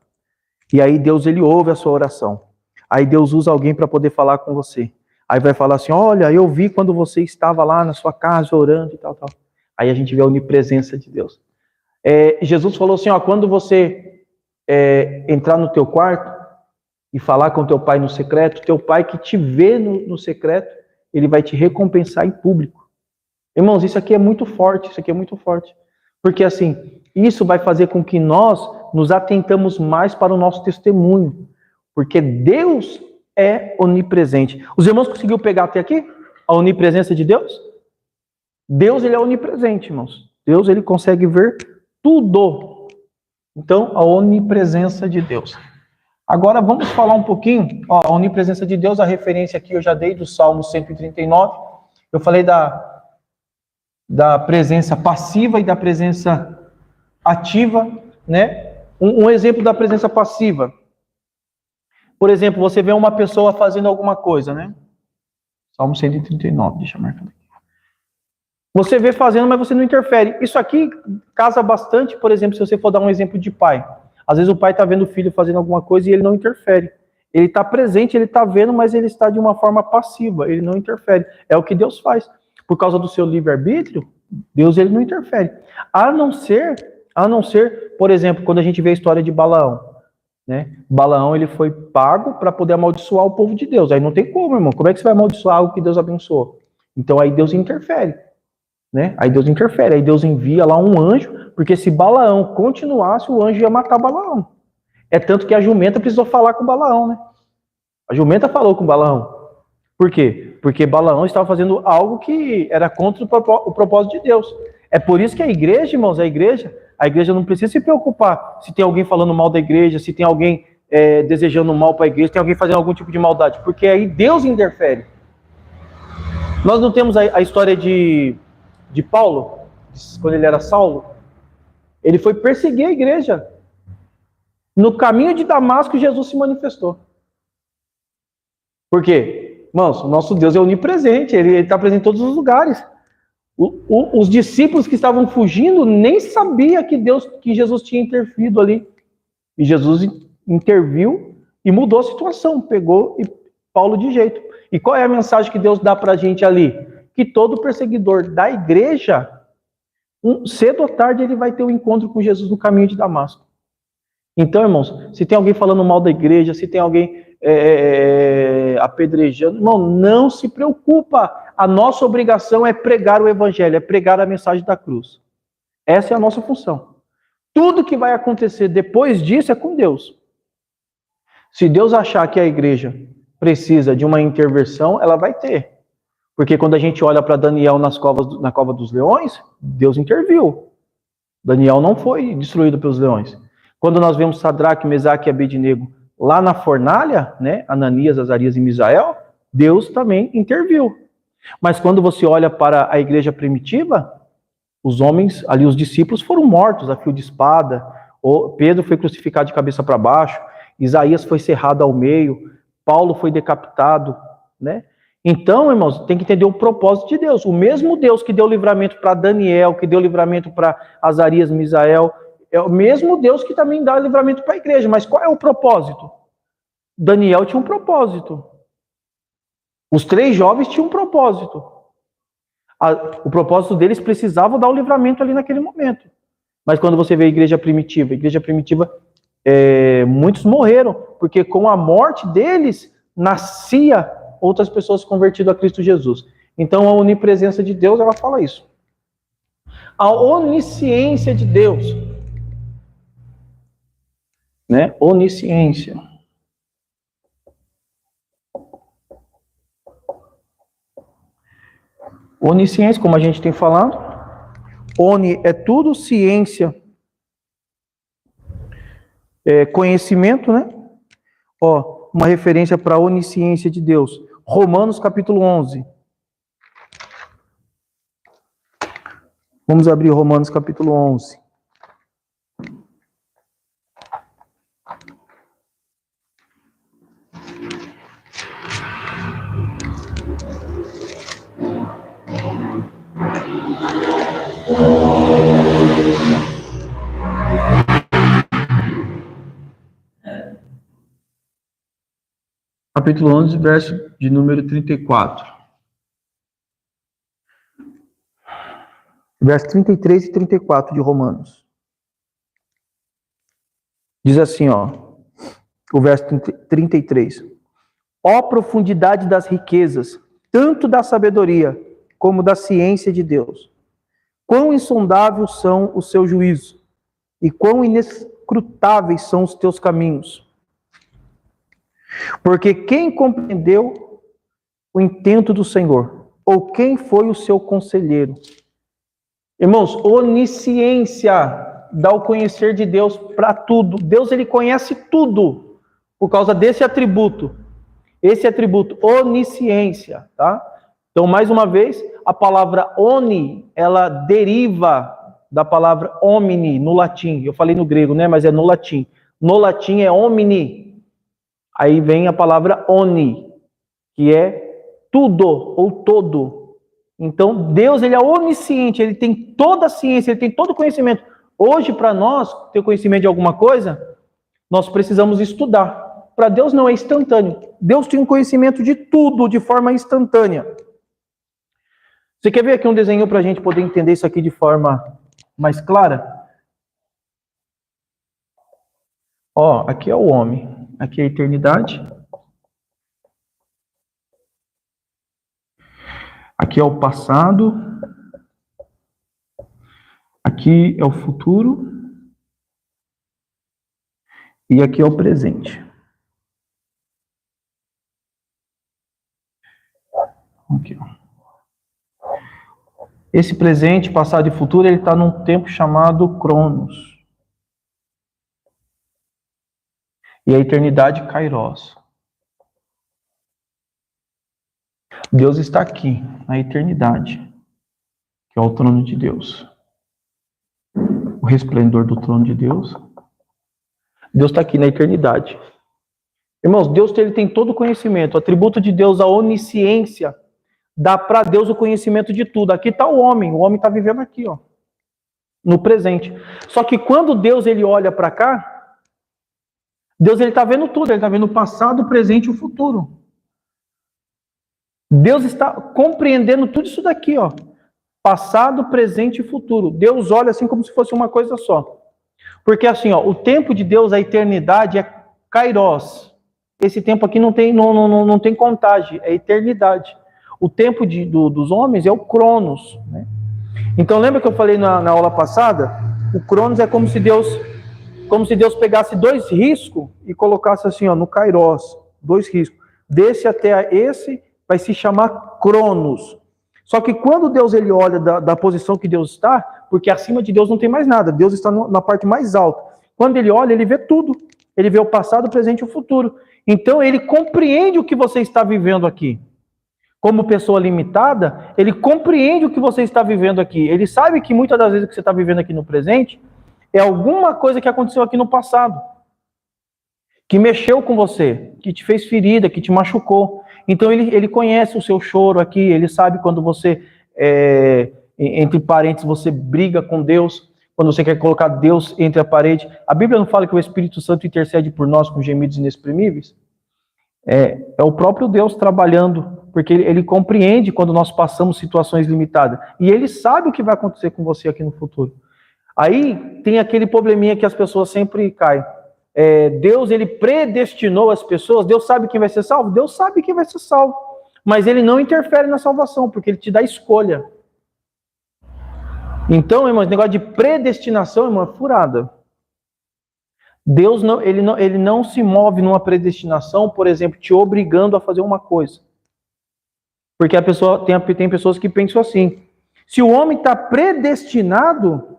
E aí Deus, ele ouve a sua oração. Aí Deus usa alguém para poder falar com você. Aí vai falar assim, olha, eu vi quando você estava lá na sua casa orando e tal. Aí a gente vê a onipresença de Deus. Jesus falou assim, ó, quando você entrar no teu quarto e falar com teu pai no secreto, teu pai que te vê no secreto, ele vai te recompensar em público. Irmãos, isso aqui é muito forte, Porque assim, isso vai fazer com que nós nos atentamos mais para o nosso testemunho. Porque Deus é onipresente. Os irmãos conseguiram pegar até aqui a onipresença de Deus? Deus, ele é onipresente, irmãos. Deus, ele consegue ver tudo. Então, a onipresença de Deus. Agora, vamos falar um pouquinho. A onipresença de Deus, a referência aqui eu já dei do Salmo 139. Eu falei da presença passiva e da presença ativa, né? Um exemplo da presença passiva. Por exemplo, você vê uma pessoa fazendo alguma coisa, né? Salmo 139, deixa eu marcar aqui. Você vê fazendo, mas você não interfere. Isso aqui casa bastante, por exemplo, se você for dar um exemplo de pai. Às vezes o pai está vendo o filho fazendo alguma coisa e ele não interfere. Ele está presente, ele está vendo, mas ele está de uma forma passiva, ele não interfere. É o que Deus faz. Por causa do seu livre-arbítrio, Deus, ele não interfere. A não ser, por exemplo, quando a gente vê a história de Balaão. Né? Balaão, ele foi pago para poder amaldiçoar o povo de Deus. Aí não tem como, irmão. Como é que você vai amaldiçoar algo que Deus abençoou? Então aí Deus interfere. Né? Aí Deus interfere. Aí Deus envia lá um anjo, porque se Balaão continuasse, o anjo ia matar Balaão. É tanto que a jumenta precisou falar com Balaão, né? A jumenta falou com Balaão. Por quê? Porque Balaão estava fazendo algo que era contra o propósito de Deus. É por isso que a igreja, irmãos, a igreja não precisa se preocupar se tem alguém falando mal da igreja, se tem alguém desejando mal para a igreja, se tem alguém fazendo algum tipo de maldade, porque aí Deus interfere. Nós não temos a história de Paulo, quando ele era Saulo, ele foi perseguir a igreja. No caminho de Damasco, Jesus se manifestou. Por quê? Irmãos, o nosso Deus é onipresente, ele está presente em todos os lugares. Os discípulos que estavam fugindo nem sabiam que Jesus tinha interferido ali. E Jesus interviu e mudou a situação, pegou Paulo de jeito. E qual é a mensagem que Deus dá para a gente ali? Que todo perseguidor da igreja, cedo ou tarde, ele vai ter um encontro com Jesus no caminho de Damasco. Então, irmãos, se tem alguém falando mal da igreja, se tem alguém apedrejando, irmão, não se preocupa. A nossa obrigação é pregar o evangelho, é pregar a mensagem da cruz. Essa é a nossa função. Tudo que vai acontecer depois disso é com Deus. Se Deus achar que a igreja precisa de uma intervenção, ela vai ter. Porque quando a gente olha para Daniel na cova dos leões, Deus interviu. Daniel não foi destruído pelos leões. Quando nós vemos Sadraque, Mesaque e Abednego lá na fornalha, né, Ananias, Azarias e Misael, Deus também interviu. Mas quando você olha para a igreja primitiva, os homens, ali os discípulos foram mortos a fio de espada, Pedro foi crucificado de cabeça para baixo, Isaías foi cerrado ao meio, Paulo foi decapitado, né? Então, irmãos, tem que entender o propósito de Deus. O mesmo Deus que deu livramento para Daniel, que deu livramento para Azarias, Misael, é o mesmo Deus que também dá livramento para a igreja. Mas qual é o propósito? Daniel tinha um propósito. Os 3 jovens tinham um propósito. O propósito deles precisava dar o livramento ali naquele momento. Mas quando você vê a igreja primitiva, muitos morreram, porque com a morte deles, nascia outras pessoas convertidas a Cristo Jesus. Então a onipresença de Deus, ela fala isso. A onisciência de Deus, né? Onisciência. Onisciência, como a gente tem falado, oni é tudo, ciência é conhecimento, né? Ó, uma referência para a onisciência de Deus. Romanos capítulo 11. Vamos abrir Romanos capítulo 11. Capítulo 11, verso de número 34. Verso 33 e 34 de Romanos. Diz assim, ó, o verso 33. Ó profundidade das riquezas, tanto da sabedoria como da ciência de Deus. Quão insondáveis são os seus juízos, e quão inescrutáveis são os teus caminhos. Porque quem compreendeu o intento do Senhor? Ou quem foi o seu conselheiro? Irmãos, onisciência dá o conhecer de Deus para tudo. Deus, ele conhece tudo por causa desse atributo. Esse atributo, onisciência, tá? Então, mais uma vez, a palavra oni, ela deriva da palavra omni no latim. Eu falei no grego, né? Mas é no latim. No latim é omni. Aí vem a palavra oni, que é tudo ou todo. Então, Deus, ele é onisciente, ele tem toda a ciência, ele tem todo o conhecimento. Hoje, para nós, ter conhecimento de alguma coisa, nós precisamos estudar. Para Deus não é instantâneo. Deus tem um conhecimento de tudo de forma instantânea. Você quer ver aqui um desenho para a gente poder entender isso aqui de forma mais clara? Ó, aqui é o homem. Aqui é a eternidade. Aqui é o passado. Aqui é o futuro. E aqui é o presente. Aqui, ó. Esse presente, passado e futuro, ele está num tempo chamado Cronos. E a eternidade, Kairos. Deus está aqui, na eternidade, que é o trono de Deus. O resplendor do trono de Deus. Deus está aqui na eternidade. Irmãos, Deus ele tem todo o conhecimento. O atributo de Deus, a onisciência, dá para Deus o conhecimento de tudo. Aqui está o homem está vivendo aqui, ó, no presente. Só que quando Deus ele olha para cá, Deus ele está vendo tudo, ele está vendo o passado, o presente e o futuro. Deus está compreendendo tudo isso daqui, ó. Passado, presente e futuro. Deus olha assim como se fosse uma coisa só. Porque assim, ó, o tempo de Deus, a eternidade, é kairos. Esse tempo aqui não tem contagem, é eternidade. O tempo dos homens é o cronos, né? Então lembra que eu falei na aula passada? O cronos é como se Deus pegasse 2 riscos e colocasse assim, ó, no kairos, 2 riscos. Desse até esse vai se chamar cronos. Só que quando Deus ele olha da posição que Deus está, porque acima de Deus não tem mais nada, Deus está na parte mais alta. Quando ele olha, ele vê tudo. Ele vê o passado, o presente e o futuro. Então ele compreende o que você está vivendo aqui. Como pessoa limitada, ele compreende o que você está vivendo aqui. Ele sabe que muitas das vezes que você está vivendo aqui no presente é alguma coisa que aconteceu aqui no passado, que mexeu com você, que te fez ferida, que te machucou. Então ele conhece o seu choro aqui, ele sabe quando você, entre parênteses, você briga com Deus, quando você quer colocar Deus entre a parede. A Bíblia não fala que o Espírito Santo intercede por nós com gemidos inexprimíveis? É o próprio Deus trabalhando, porque ele compreende quando nós passamos situações limitadas. E ele sabe o que vai acontecer com você aqui no futuro. Aí tem aquele probleminha que as pessoas sempre caem. Deus, ele predestinou as pessoas. Deus sabe quem vai ser salvo? Deus sabe quem vai ser salvo. Mas ele não interfere na salvação, porque ele te dá escolha. Então, irmãos, negócio de predestinação, irmão, é furada. Deus ele não se move numa predestinação, por exemplo, te obrigando a fazer uma coisa. Porque a pessoa tem pessoas que pensam assim: se o homem está predestinado,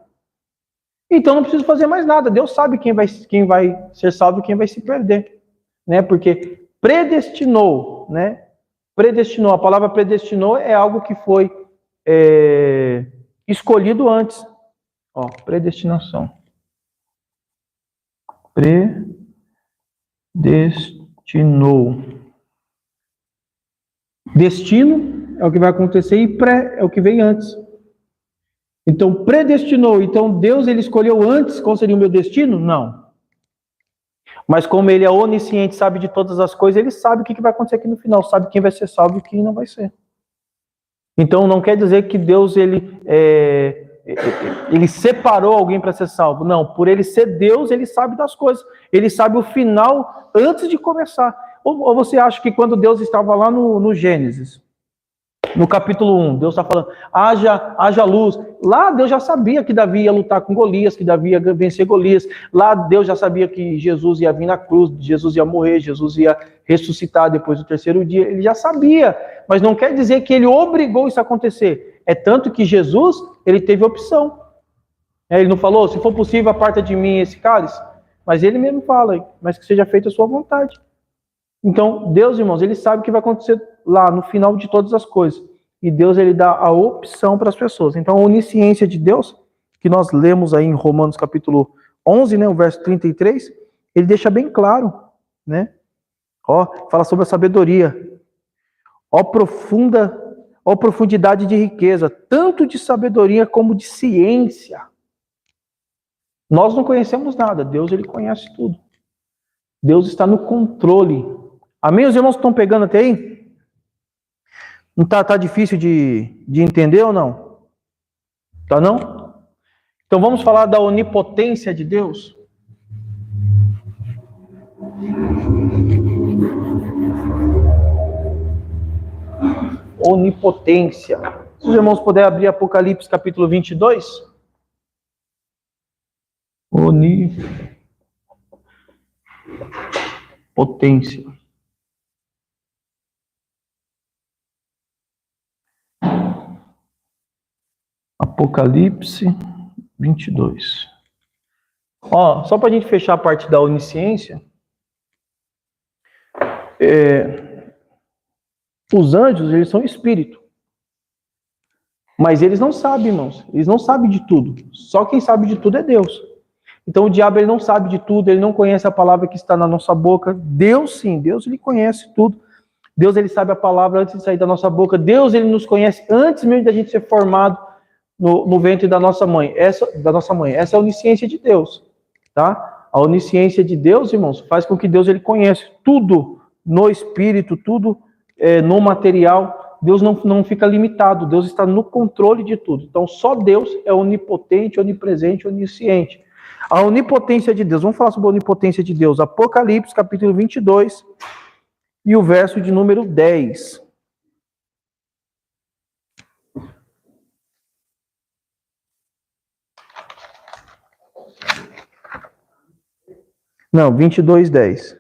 então não precisa fazer mais nada. Deus sabe quem vai ser salvo e quem vai se perder, né? Porque predestinou, né? Predestinou. A palavra predestinou é algo que foi escolhido antes. Ó, predestinação. Predestinou. Destino é o que vai acontecer e pré é o que vem antes. Então, predestinou. Então, Deus ele escolheu antes qual seria o meu destino? Não. Mas como ele é onisciente, sabe de todas as coisas, ele sabe o que vai acontecer aqui no final, sabe quem vai ser salvo e quem não vai ser. Então, não quer dizer que Deus ele separou alguém para ser salvo. Não, por ele ser Deus, ele sabe das coisas. Ele sabe o final antes de começar. Ou você acha que quando Deus estava lá no Gênesis, no capítulo 1, Deus está falando, haja luz. Lá Deus já sabia que Davi ia lutar com Golias, que Davi ia vencer Golias. Lá Deus já sabia que Jesus ia vir na cruz, Jesus ia morrer, Jesus ia ressuscitar depois do 3º dia. Ele já sabia, mas não quer dizer que ele obrigou isso a acontecer. É tanto que Jesus, ele teve opção. Ele não falou, se for possível, aparta de mim esse cálice. Mas ele mesmo fala, mas que seja feita a sua vontade. Então, Deus, irmãos, ele sabe o que vai acontecer lá no final de todas as coisas. E Deus, ele dá a opção para as pessoas. Então, a onisciência de Deus, que nós lemos aí em Romanos capítulo 11, né, o verso 33, ele deixa bem claro, né? Fala sobre a sabedoria. Profundidade de riqueza, tanto de sabedoria como de ciência. Nós não conhecemos nada, Deus, ele conhece tudo. Deus está no controle. Amém? Os irmãos que estão pegando até aí? Não tá difícil de entender ou não? Tá não? Então vamos falar da onipotência de Deus? Onipotência. Se os irmãos puderem abrir Apocalipse capítulo 22. Onipotência. Apocalipse 22. Só para a gente fechar a parte da onisciência, os anjos, eles são espírito. Mas eles não sabem, irmãos. Eles não sabem de tudo. Só quem sabe de tudo é Deus. Então o diabo ele não sabe de tudo, ele não conhece a palavra que está na nossa boca. Deus sim, Deus ele conhece tudo. Deus ele sabe a palavra antes de sair da nossa boca. Deus ele nos conhece antes mesmo da gente ser formado no ventre da nossa mãe. Essa é a onisciência de Deus, tá? A onisciência de Deus, irmãos, faz com que Deus ele conhece tudo no espírito, tudo no material. Deus não fica limitado, Deus está no controle de tudo. Então só Deus é onipotente, onipresente, onisciente. A onipotência de Deus, vamos falar sobre a onipotência de Deus. Apocalipse, capítulo 22, e o verso de número 10. Não, 22, 10.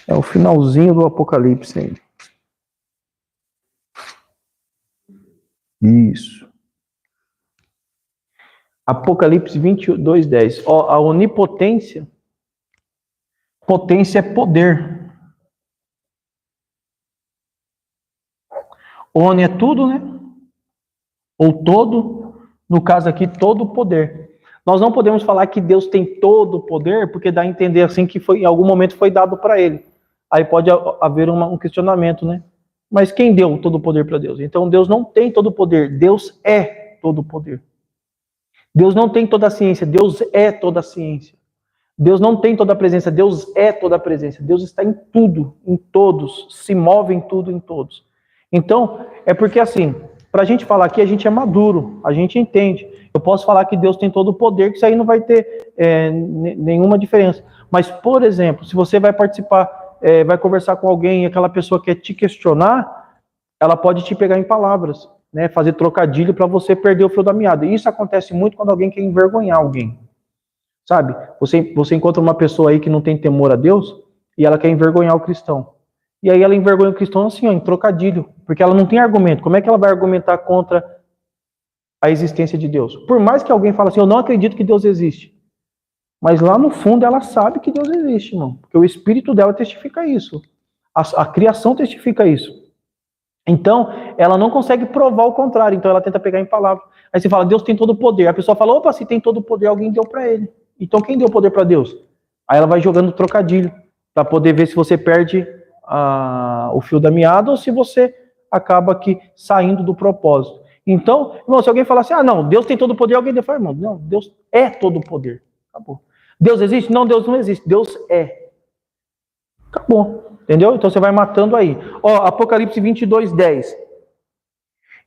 É o finalzinho do Apocalipse ainda. Isso. Apocalipse 22, 10. Ó, a onipotência, potência é poder. Oni é tudo, né? Ou todo, no caso aqui, todo o poder. Nós não podemos falar que Deus tem todo o poder, porque dá a entender assim que em algum momento foi dado para ele. Aí pode haver um questionamento, né? Mas quem deu todo o poder para Deus? Então Deus não tem todo o poder, Deus é todo o poder. Deus não tem toda a ciência, Deus é toda a ciência. Deus não tem toda a presença, Deus é toda a presença. Deus está em tudo, em todos, se move em tudo, em todos. Então, é porque assim, para a gente falar aqui, a gente é maduro, a gente entende. Eu posso falar que Deus tem todo o poder, que isso aí não vai ter nenhuma diferença. Mas, por exemplo, se você vai participar, vai conversar com alguém e aquela pessoa quer te questionar, ela pode te pegar em palavras, né, fazer trocadilho para você perder o fio da meada. E isso acontece muito quando alguém quer envergonhar alguém. Sabe? Você encontra uma pessoa aí que não tem temor a Deus e ela quer envergonhar o cristão. E aí ela envergonha o cristão assim, ó, em trocadilho, porque ela não tem argumento. Como é que ela vai argumentar contra a existência de Deus? Por mais que alguém fale assim, eu não acredito que Deus existe. Mas lá no fundo ela sabe que Deus existe, irmão. Porque o espírito dela testifica isso. A criação testifica isso. Então, ela não consegue provar o contrário. Então, ela tenta pegar em palavra. Aí você fala, Deus tem todo o poder. A pessoa fala, opa, se tem todo o poder, alguém deu para ele. Então, quem deu poder para Deus? Aí ela vai jogando trocadilho para poder ver se você perde o fio da meada ou se você acaba aqui saindo do propósito. Então, irmão, se alguém falar assim, não, Deus tem todo o poder, alguém fala, irmão, não, Deus é todo o poder. Acabou. Deus existe? Não, Deus não existe. Deus é. Acabou. Entendeu? Então você vai matando aí. Ó, Apocalipse 22, 10.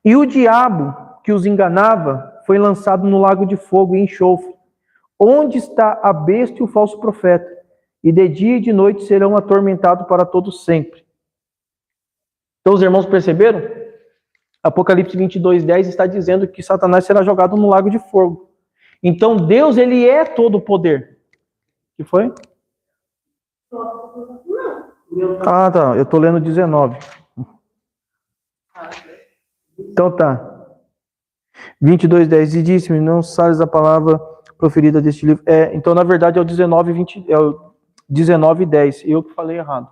E o diabo que os enganava foi lançado no lago de fogo e enxofre, onde está a besta e o falso profeta, e de dia e de noite serão atormentados para todos sempre. Então os irmãos perceberam? Apocalipse 22, 10 está dizendo que Satanás será jogado no lago de fogo. Então Deus, ele é todo o poder. O que foi? Ah, tá. Eu tô lendo 19. Então tá. 22, 10. E disse-me, não sabes a palavra proferida deste livro. Então, na verdade, é o 19, 20, é o 19, 10. Eu que falei errado.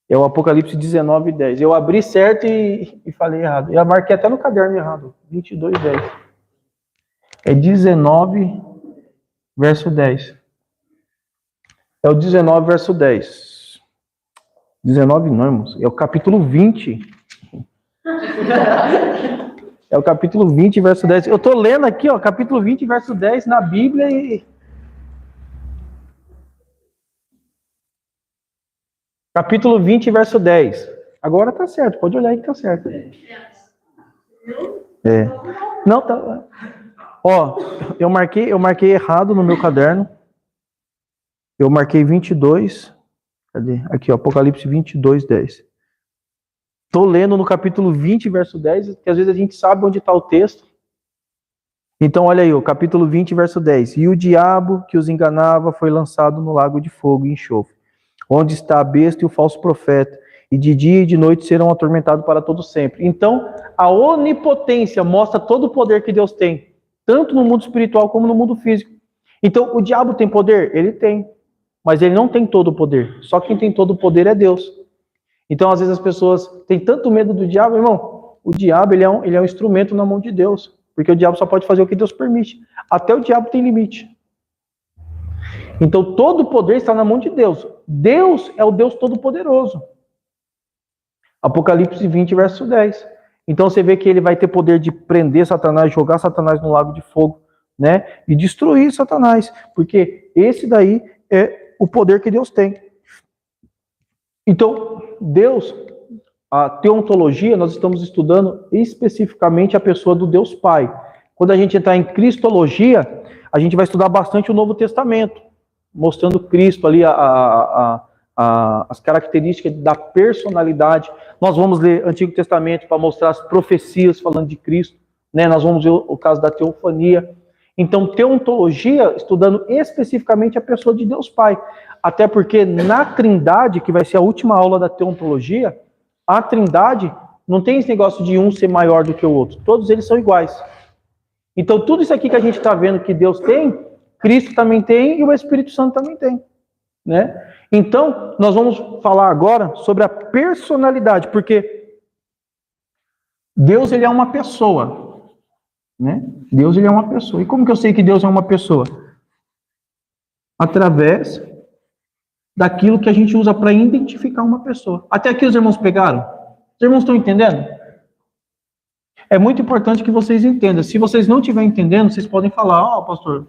É o Apocalipse 19, 10. Eu abri certo e falei errado. Eu marquei até no caderno errado. 22, 10. É 19, verso 10. É o 19, verso 10. 19 não, irmãos. É o capítulo 20. É o capítulo 20, verso 10. Eu estou lendo aqui, ó, capítulo 20, verso 10 na Bíblia e... Capítulo 20, verso 10. Agora tá certo, pode olhar aí que tá certo. Não, tá... Ó, eu marquei errado no meu caderno. Eu marquei 22... Cadê? Aqui, ó, Apocalipse 22, 10. Estou lendo no capítulo 20, verso 10, que às vezes a gente sabe onde está o texto. Então, olha aí, o capítulo 20, verso 10. E o diabo que os enganava foi lançado no lago de fogo e enxofre, onde está a besta e o falso profeta, e de dia e de noite serão atormentados para todo sempre. Então, a onipotência mostra todo o poder que Deus tem, tanto no mundo espiritual como no mundo físico. Então, o diabo tem poder? Ele tem. Mas ele não tem todo o poder. Só quem tem todo o poder é Deus. Então, às vezes as pessoas têm tanto medo do diabo, irmão. O diabo, ele é um instrumento na mão de Deus. Porque o diabo só pode fazer o que Deus permite. Até o diabo tem limite. Então todo o poder está na mão de Deus. Deus é o Deus Todo-Poderoso. Apocalipse 20, verso 10. Então você vê que ele vai ter poder de prender Satanás, jogar Satanás no lago de fogo, né? E destruir Satanás. Porque esse daí é o poder que Deus tem. Então, Deus, a teontologia, nós estamos estudando especificamente a pessoa do Deus Pai. Quando a gente entrar em cristologia, a gente vai estudar bastante o Novo Testamento, mostrando Cristo ali, as características da personalidade. Nós vamos ler Antigo Testamento para mostrar as profecias falando de Cristo, né? Nós vamos ver o caso da teofania. Então, teontologia, estudando especificamente a pessoa de Deus Pai. Até porque na Trindade, que vai ser a última aula da teontologia, a Trindade não tem esse negócio de um ser maior do que o outro. Todos eles são iguais. Então, tudo isso aqui que a gente está vendo que Deus tem, Cristo também tem e o Espírito Santo também tem, né? Então, nós vamos falar agora sobre a personalidade, porque Deus, ele é uma pessoa, né? Deus, ele é uma pessoa. E como que eu sei que Deus é uma pessoa? Através daquilo que a gente usa para identificar uma pessoa. Até aqui os irmãos pegaram? Os irmãos estão entendendo? É muito importante que vocês entendam. Se vocês não estiverem entendendo, vocês podem falar, pastor,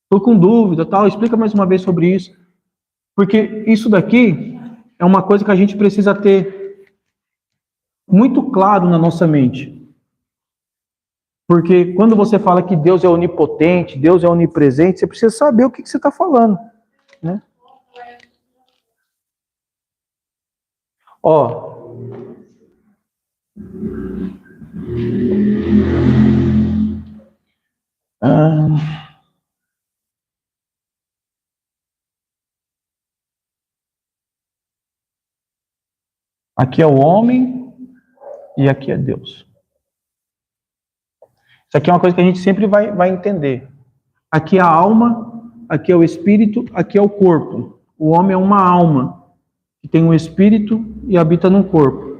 estou com dúvida, tal, explica mais uma vez sobre isso. Porque isso daqui é uma coisa que a gente precisa ter muito claro na nossa mente. Porque quando você fala que Deus é onipotente, Deus é onipresente, você precisa saber o que você está falando, né? Ó. Aqui é o homem e aqui é Deus. Isso aqui é uma coisa que a gente sempre vai entender. Aqui é a alma, aqui é o espírito, aqui é o corpo. O homem é uma alma que tem um espírito e habita num corpo.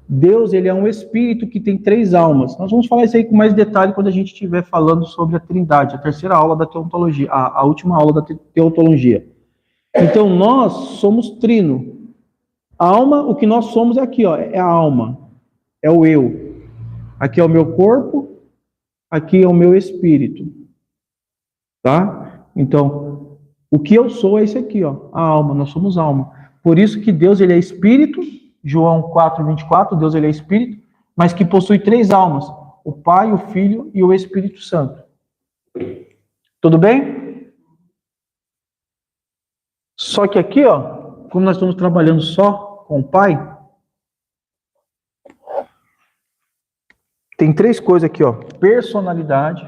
Deus, ele é um espírito que tem 3 almas. Nós vamos falar isso aí com mais detalhe quando a gente estiver falando sobre a Trindade, a terceira aula da teontologia, a última aula da teontologia. Então, nós somos trino. A alma, o que nós somos é aqui, ó, é a alma, é o eu. Aqui é o meu corpo, aqui é o meu espírito. Tá? Então, o que eu sou é esse aqui, ó, a alma, nós somos alma. Por isso que Deus, ele é espírito, João 4:24, Deus, ele é espírito, mas que possui 3 almas, o Pai, o Filho e o Espírito Santo. Tudo bem? Só que aqui, ó, como nós estamos trabalhando só com o Pai, tem 3 coisas aqui, ó, personalidade,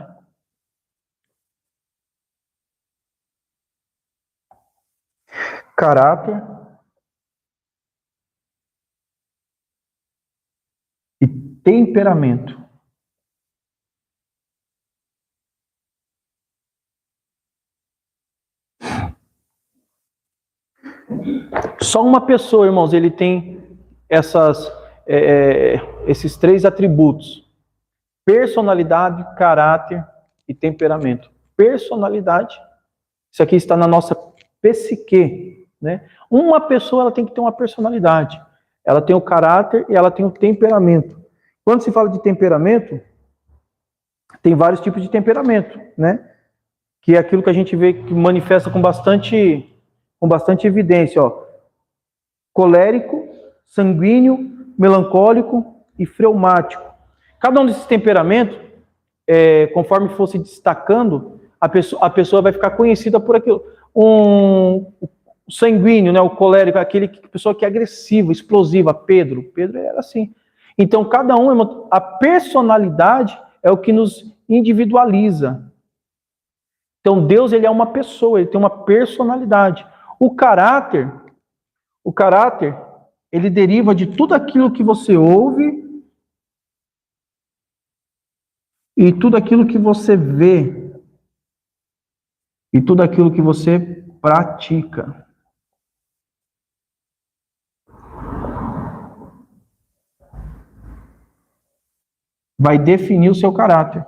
caráter e temperamento. Só uma pessoa, irmãos, ele tem esses 3 atributos: personalidade, caráter e temperamento. Personalidade, isso aqui está na nossa psique, né? Uma pessoa, ela tem que ter uma personalidade. Ela tem o caráter e ela tem o temperamento. Quando se fala de temperamento, tem vários tipos de temperamento, né? Que é aquilo que a gente vê que manifesta com bastante evidência, ó. Colérico, sanguíneo, melancólico e fleumático. Cada um desses temperamentos, conforme fosse destacando, a pessoa vai ficar conhecida por aquilo. O sanguíneo, né, o colérico, a pessoa que é agressiva, explosiva. Pedro era assim. Então, cada um, a personalidade é o que nos individualiza. Então, Deus, ele é uma pessoa, ele tem uma personalidade. O caráter, ele deriva de tudo aquilo que você ouve e tudo aquilo que você vê e tudo aquilo que você pratica. Vai definir o seu caráter.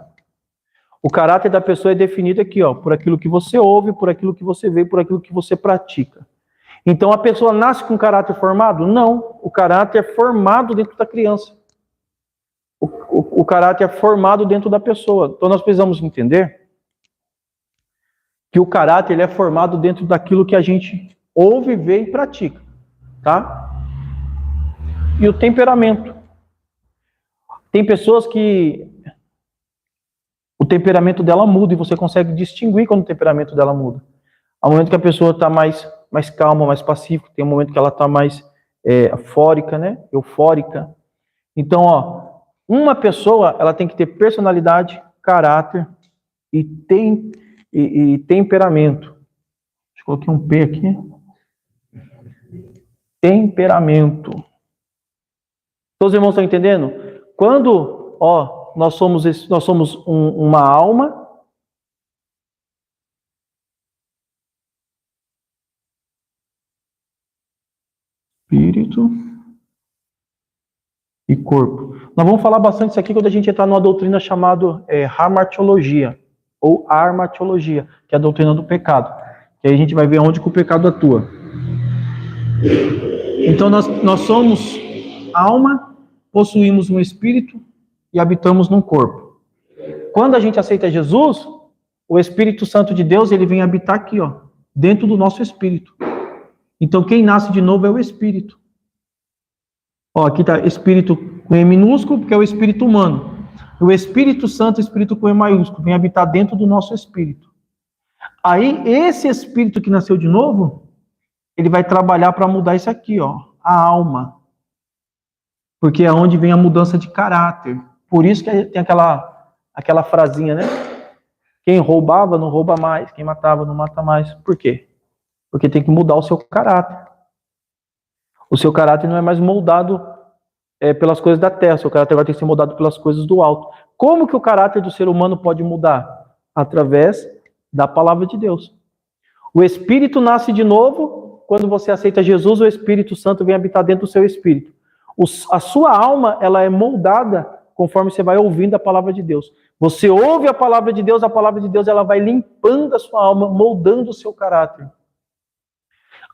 O caráter da pessoa é definido aqui, ó, por aquilo que você ouve, por aquilo que você vê, por aquilo que você pratica. Então a pessoa nasce com caráter formado? Não. O caráter é formado dentro da criança. O caráter é formado dentro da pessoa. Então nós precisamos entender que o caráter ele é formado dentro daquilo que a gente ouve, vê e pratica. Tá? E o temperamento. Tem pessoas que o temperamento dela muda e você consegue distinguir quando o temperamento dela muda. Há um momento que a pessoa está mais calma, mais pacífica, tem um momento que ela está mais afórica, né? Eufórica. Então, ó, uma pessoa ela tem que ter personalidade, caráter e temperamento. Deixa eu colocar um P aqui. Temperamento. Todos os irmãos estão entendendo? Quando, ó, nós somos uma alma, espírito e corpo. Nós vamos falar bastante isso aqui quando a gente entrar numa doutrina chamada hamartiologia, ou armatiologia, que é a doutrina do pecado. Que aí a gente vai ver onde que o pecado atua. Então nós somos alma, possuímos um espírito e habitamos num corpo. Quando a gente aceita Jesus, o Espírito Santo de Deus ele vem habitar aqui, ó, dentro do nosso espírito. Então quem nasce de novo é o espírito. Ó, aqui está espírito com E minúsculo, porque é o espírito humano. O Espírito Santo, espírito com E maiúsculo, vem habitar dentro do nosso espírito. Aí esse espírito que nasceu de novo, ele vai trabalhar para mudar isso aqui, ó, a alma. Porque é onde vem a mudança de caráter. Por isso que tem aquela frasinha, né? Quem roubava não rouba mais, quem matava não mata mais. Por quê? Porque tem que mudar o seu caráter. O seu caráter não é mais moldado pelas coisas da terra, o seu caráter vai ter que ser moldado pelas coisas do alto. Como que o caráter do ser humano pode mudar? Através da palavra de Deus. O Espírito nasce de novo, quando você aceita Jesus, o Espírito Santo vem habitar dentro do seu espírito. A sua alma, ela é moldada conforme você vai ouvindo a palavra de Deus. Você ouve a palavra de Deus ela vai limpando a sua alma, moldando o seu caráter.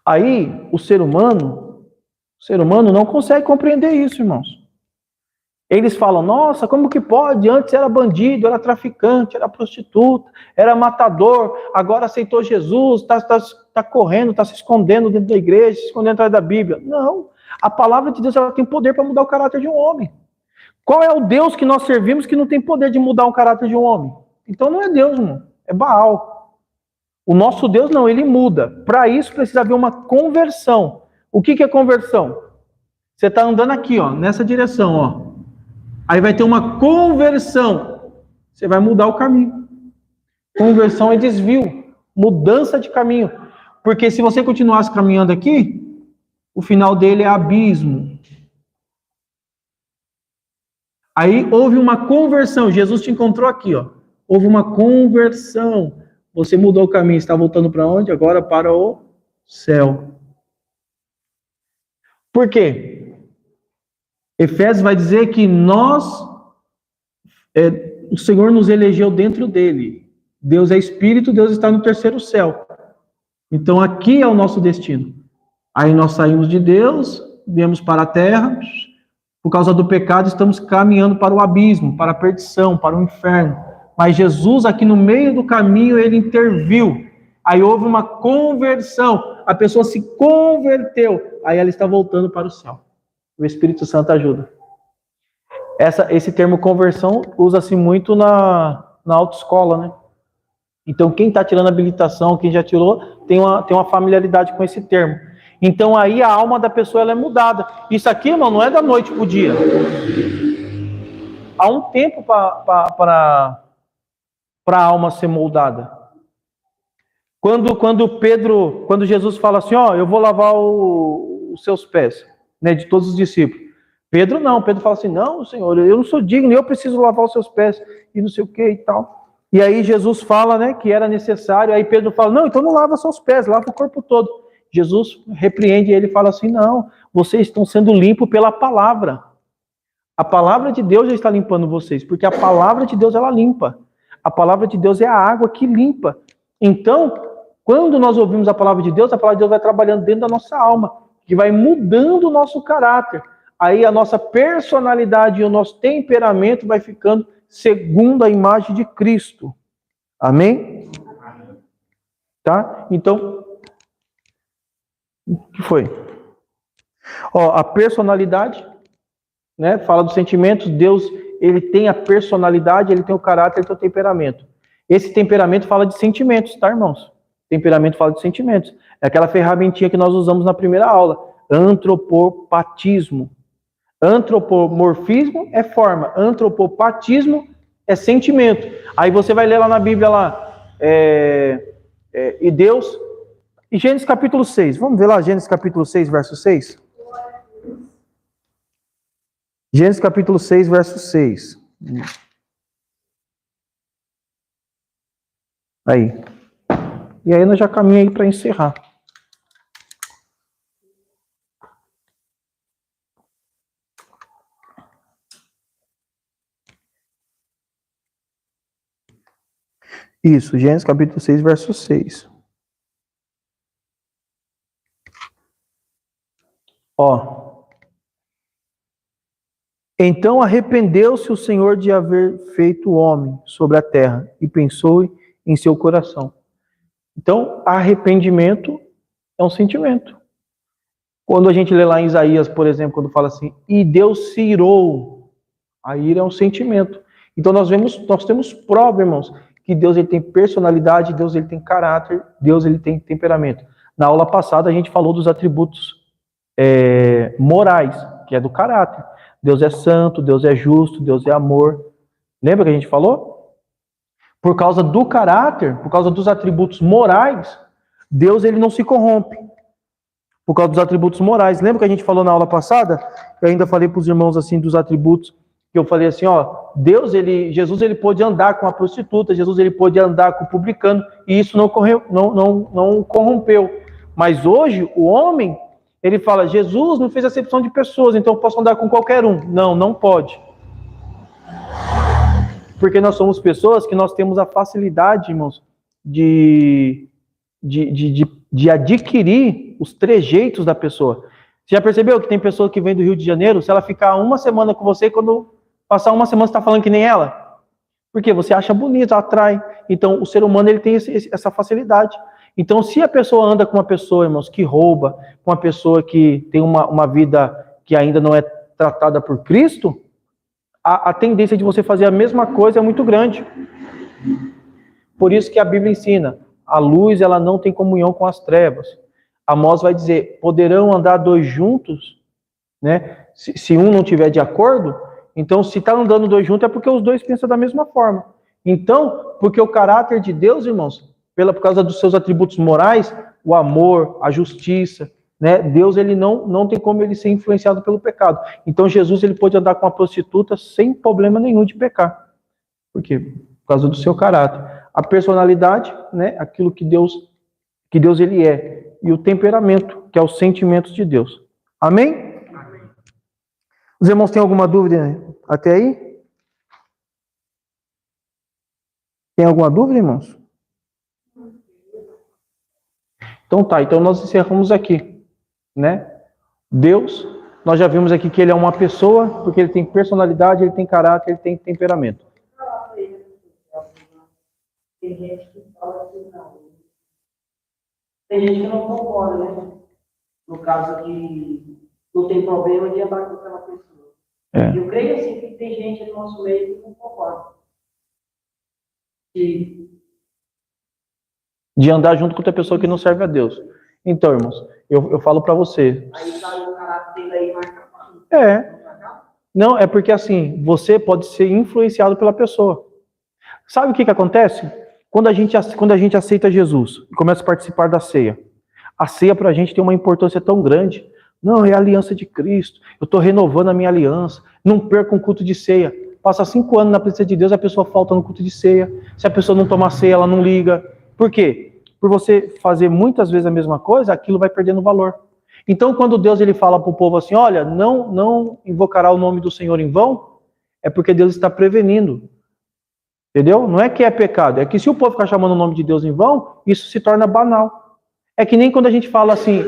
Aí, o ser humano não consegue compreender isso, irmãos. Eles falam, nossa, como que pode? Antes era bandido, era traficante, era prostituta, era matador, agora aceitou Jesus, está correndo, está se escondendo dentro da igreja, se escondendo atrás da Bíblia. Não, a palavra de Deus ela tem poder para mudar o caráter de um homem. Qual é o Deus que nós servimos que não tem poder de mudar o caráter de um homem? Então não é Deus, irmão, é Baal. O nosso Deus não, ele muda. Para isso precisa haver uma conversão. O que é conversão? Você está andando aqui, ó, nessa direção, ó. Aí vai ter uma conversão. Você vai mudar o caminho. Conversão é desvio, mudança de caminho. Porque se você continuasse caminhando aqui, o final dele é abismo. Aí houve uma conversão. Jesus te encontrou aqui, ó. Houve uma conversão. Você mudou o caminho. Está voltando para onde? Agora para o céu. Por quê? Efésios vai dizer que o Senhor nos elegeu dentro dele. Deus é Espírito, Deus está no terceiro céu. Então aqui é o nosso destino. Aí nós saímos de Deus, viemos para a terra, por causa do pecado estamos caminhando para o abismo, para a perdição, para o inferno. Mas Jesus aqui no meio do caminho, ele interviu. Aí houve uma conversão, a pessoa se converteu, aí ela está voltando para o céu. O Espírito Santo ajuda. Esse termo conversão usa-se muito na autoescola, né? Então, quem está tirando habilitação, quem já tirou, tem uma familiaridade com esse termo. Então, aí a alma da pessoa ela é mudada. Isso aqui, irmão, não é da noite para o dia. Há um tempo para a alma ser moldada. Quando Jesus fala assim, ó, eu vou lavar os seus pés, né, de todos os discípulos. Pedro fala assim, não, Senhor, eu não sou digno, eu preciso lavar os seus pés, e não sei o que e tal. E aí Jesus fala, né, que era necessário, aí Pedro fala, não, então não lava seus pés, lava o corpo todo. Jesus repreende ele e fala assim, não, vocês estão sendo limpos pela palavra. A palavra de Deus já está limpando vocês, porque a palavra de Deus ela limpa. A palavra de Deus é a água que limpa. Então, quando nós ouvimos a palavra de Deus vai trabalhando dentro da nossa alma, que vai mudando o nosso caráter. Aí a nossa personalidade e o nosso temperamento vai ficando segundo a imagem de Cristo. Amém? Tá? Então, o que foi? Ó, a personalidade, né? Fala dos sentimentos. Deus, ele tem a personalidade, ele tem o caráter, ele tem o temperamento. Esse temperamento fala de sentimentos, tá, irmãos? Temperamento fala de sentimentos. É aquela ferramentinha que nós usamos na primeira aula. Antropopatismo. Antropomorfismo é forma. Antropopatismo é sentimento. Aí você vai ler lá na Bíblia lá. E Deus... E Gênesis capítulo 6. Vamos ver lá Gênesis capítulo 6, verso 6? Gênesis capítulo 6, verso 6. Aí. E aí nós já caminhamos aí para encerrar. Isso, Gênesis capítulo 6, verso 6. Ó. Então arrependeu-se o Senhor de haver feito o homem sobre a terra e pensou em seu coração. Então, arrependimento é um sentimento. Quando a gente lê lá em Isaías, por exemplo, quando fala assim, e Deus se irou, a ira é um sentimento. Então nós temos prova, irmãos, que Deus ele tem personalidade, Deus ele tem caráter, Deus ele tem temperamento. Na aula passada a gente falou dos atributos morais, que é do caráter. Deus é santo, Deus é justo, Deus é amor. Lembra que a gente falou? Por causa do caráter, por causa dos atributos morais, Deus ele não se corrompe. Por causa dos atributos morais. Lembra que a gente falou na aula passada? Eu ainda falei para os irmãos assim dos atributos, que eu falei assim, ó, Jesus ele pôde andar com a prostituta, Jesus ele pôde andar com o publicano, e isso não corrompeu. Mas hoje, o homem, ele fala, Jesus não fez acepção de pessoas, então eu posso andar com qualquer um. Não, não pode. Porque nós somos pessoas que nós temos a facilidade, irmãos, de adquirir os trejeitos da pessoa. Você já percebeu que tem pessoa que vem do Rio de Janeiro, se ela ficar uma semana com você, quando passar uma semana você está falando que nem ela? Porque você acha bonito, atrai. Então, o ser humano ele tem essa facilidade. Então, se a pessoa anda com uma pessoa, irmãos, que rouba, com uma pessoa que tem uma vida que ainda não é tratada por Cristo, a tendência de você fazer a mesma coisa é muito grande. Por isso que a Bíblia ensina, a luz ela não tem comunhão com as trevas. Amós vai dizer, poderão andar dois juntos, né? Se um não tiver de acordo, então se está andando dois juntos é porque os dois pensam da mesma forma. Então, porque o caráter de Deus, irmãos, por causa dos seus atributos morais, o amor, a justiça, né? Deus ele não tem como ele ser influenciado pelo pecado. Então Jesus ele pôde andar com uma prostituta sem problema nenhum de pecar. Por quê? Por causa do seu caráter. A personalidade, né? Aquilo que Deus ele é. E o temperamento, que é os sentimentos de Deus. Amém? Amém. Os irmãos têm alguma dúvida até aí? Tem alguma dúvida, irmãos? Então tá, então nós encerramos aqui, né? Deus, nós já vimos aqui que ele é uma pessoa, porque ele tem personalidade, ele tem caráter, ele tem temperamento. Tem gente que fala assim, não. Tem gente que não concorda, né? No caso que não tem problema de andar com aquela pessoa. Eu creio assim que tem gente no nosso meio que não concorda. De andar junto com outra pessoa que não serve a Deus. Então, irmãos, eu falo para você. Aí sai o caráter dele aí mais capaz. Não, é porque assim, você pode ser influenciado pela pessoa. Sabe o que acontece? Quando a gente aceita Jesus e começa a participar da ceia, a ceia para a gente tem uma importância tão grande. Não, é a aliança de Cristo. Eu estou renovando a minha aliança. Não perca um culto de ceia. Passa 5 anos na presença de Deus, a pessoa falta no culto de ceia. Se a pessoa não tomar ceia, ela não liga. Por quê? Por você fazer muitas vezes a mesma coisa, aquilo vai perdendo valor. Então, quando Deus ele fala para o povo assim, olha, não invocará o nome do Senhor em vão, é porque Deus está prevenindo. Entendeu? Não é que é pecado, é que se o povo ficar chamando o nome de Deus em vão, isso se torna banal. É que nem quando a gente fala assim,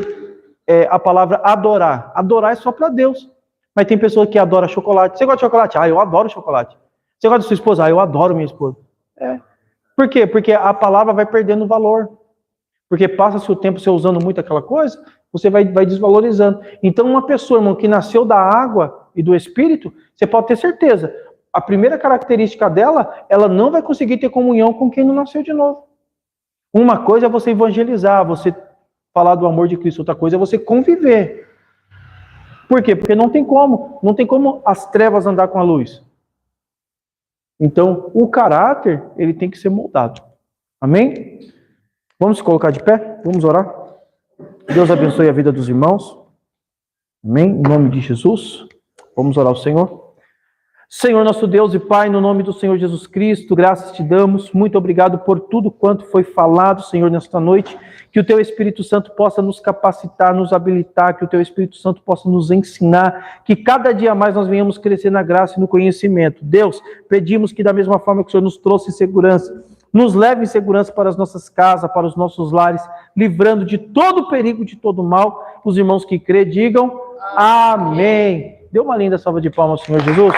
a palavra adorar. Adorar é só para Deus. Mas tem pessoa que adora chocolate. Você gosta de chocolate? Ah, eu adoro chocolate. Você gosta de sua esposa? Ah, eu adoro minha esposa. Por quê? Porque a palavra vai perdendo valor. Porque passa-se o tempo você usando muito aquela coisa, você vai desvalorizando. Então, uma pessoa, irmão, que nasceu da água e do Espírito, você pode ter certeza. A primeira característica dela, ela não vai conseguir ter comunhão com quem não nasceu de novo. Uma coisa é você evangelizar, você falar do amor de Cristo. Outra coisa é você conviver. Por quê? Porque não tem como as trevas andar com a luz. Então, o caráter, ele tem que ser moldado. Amém? Vamos se colocar de pé? Vamos orar? Deus abençoe a vida dos irmãos. Amém? Em nome de Jesus. Vamos orar ao Senhor. Senhor, nosso Deus e Pai, no nome do Senhor Jesus Cristo, graças te damos. Muito obrigado por tudo quanto foi falado, Senhor, nesta noite. Que o Teu Espírito Santo possa nos capacitar, nos habilitar, que o Teu Espírito Santo possa nos ensinar, que cada dia mais nós venhamos crescer na graça e no conhecimento. Deus, pedimos que da mesma forma que o Senhor nos trouxe segurança, nos leve em segurança para as nossas casas, para os nossos lares, livrando de todo perigo, de todo mal. Os irmãos que crê, digam amém. Dê uma linda salva de palmas ao Senhor Jesus.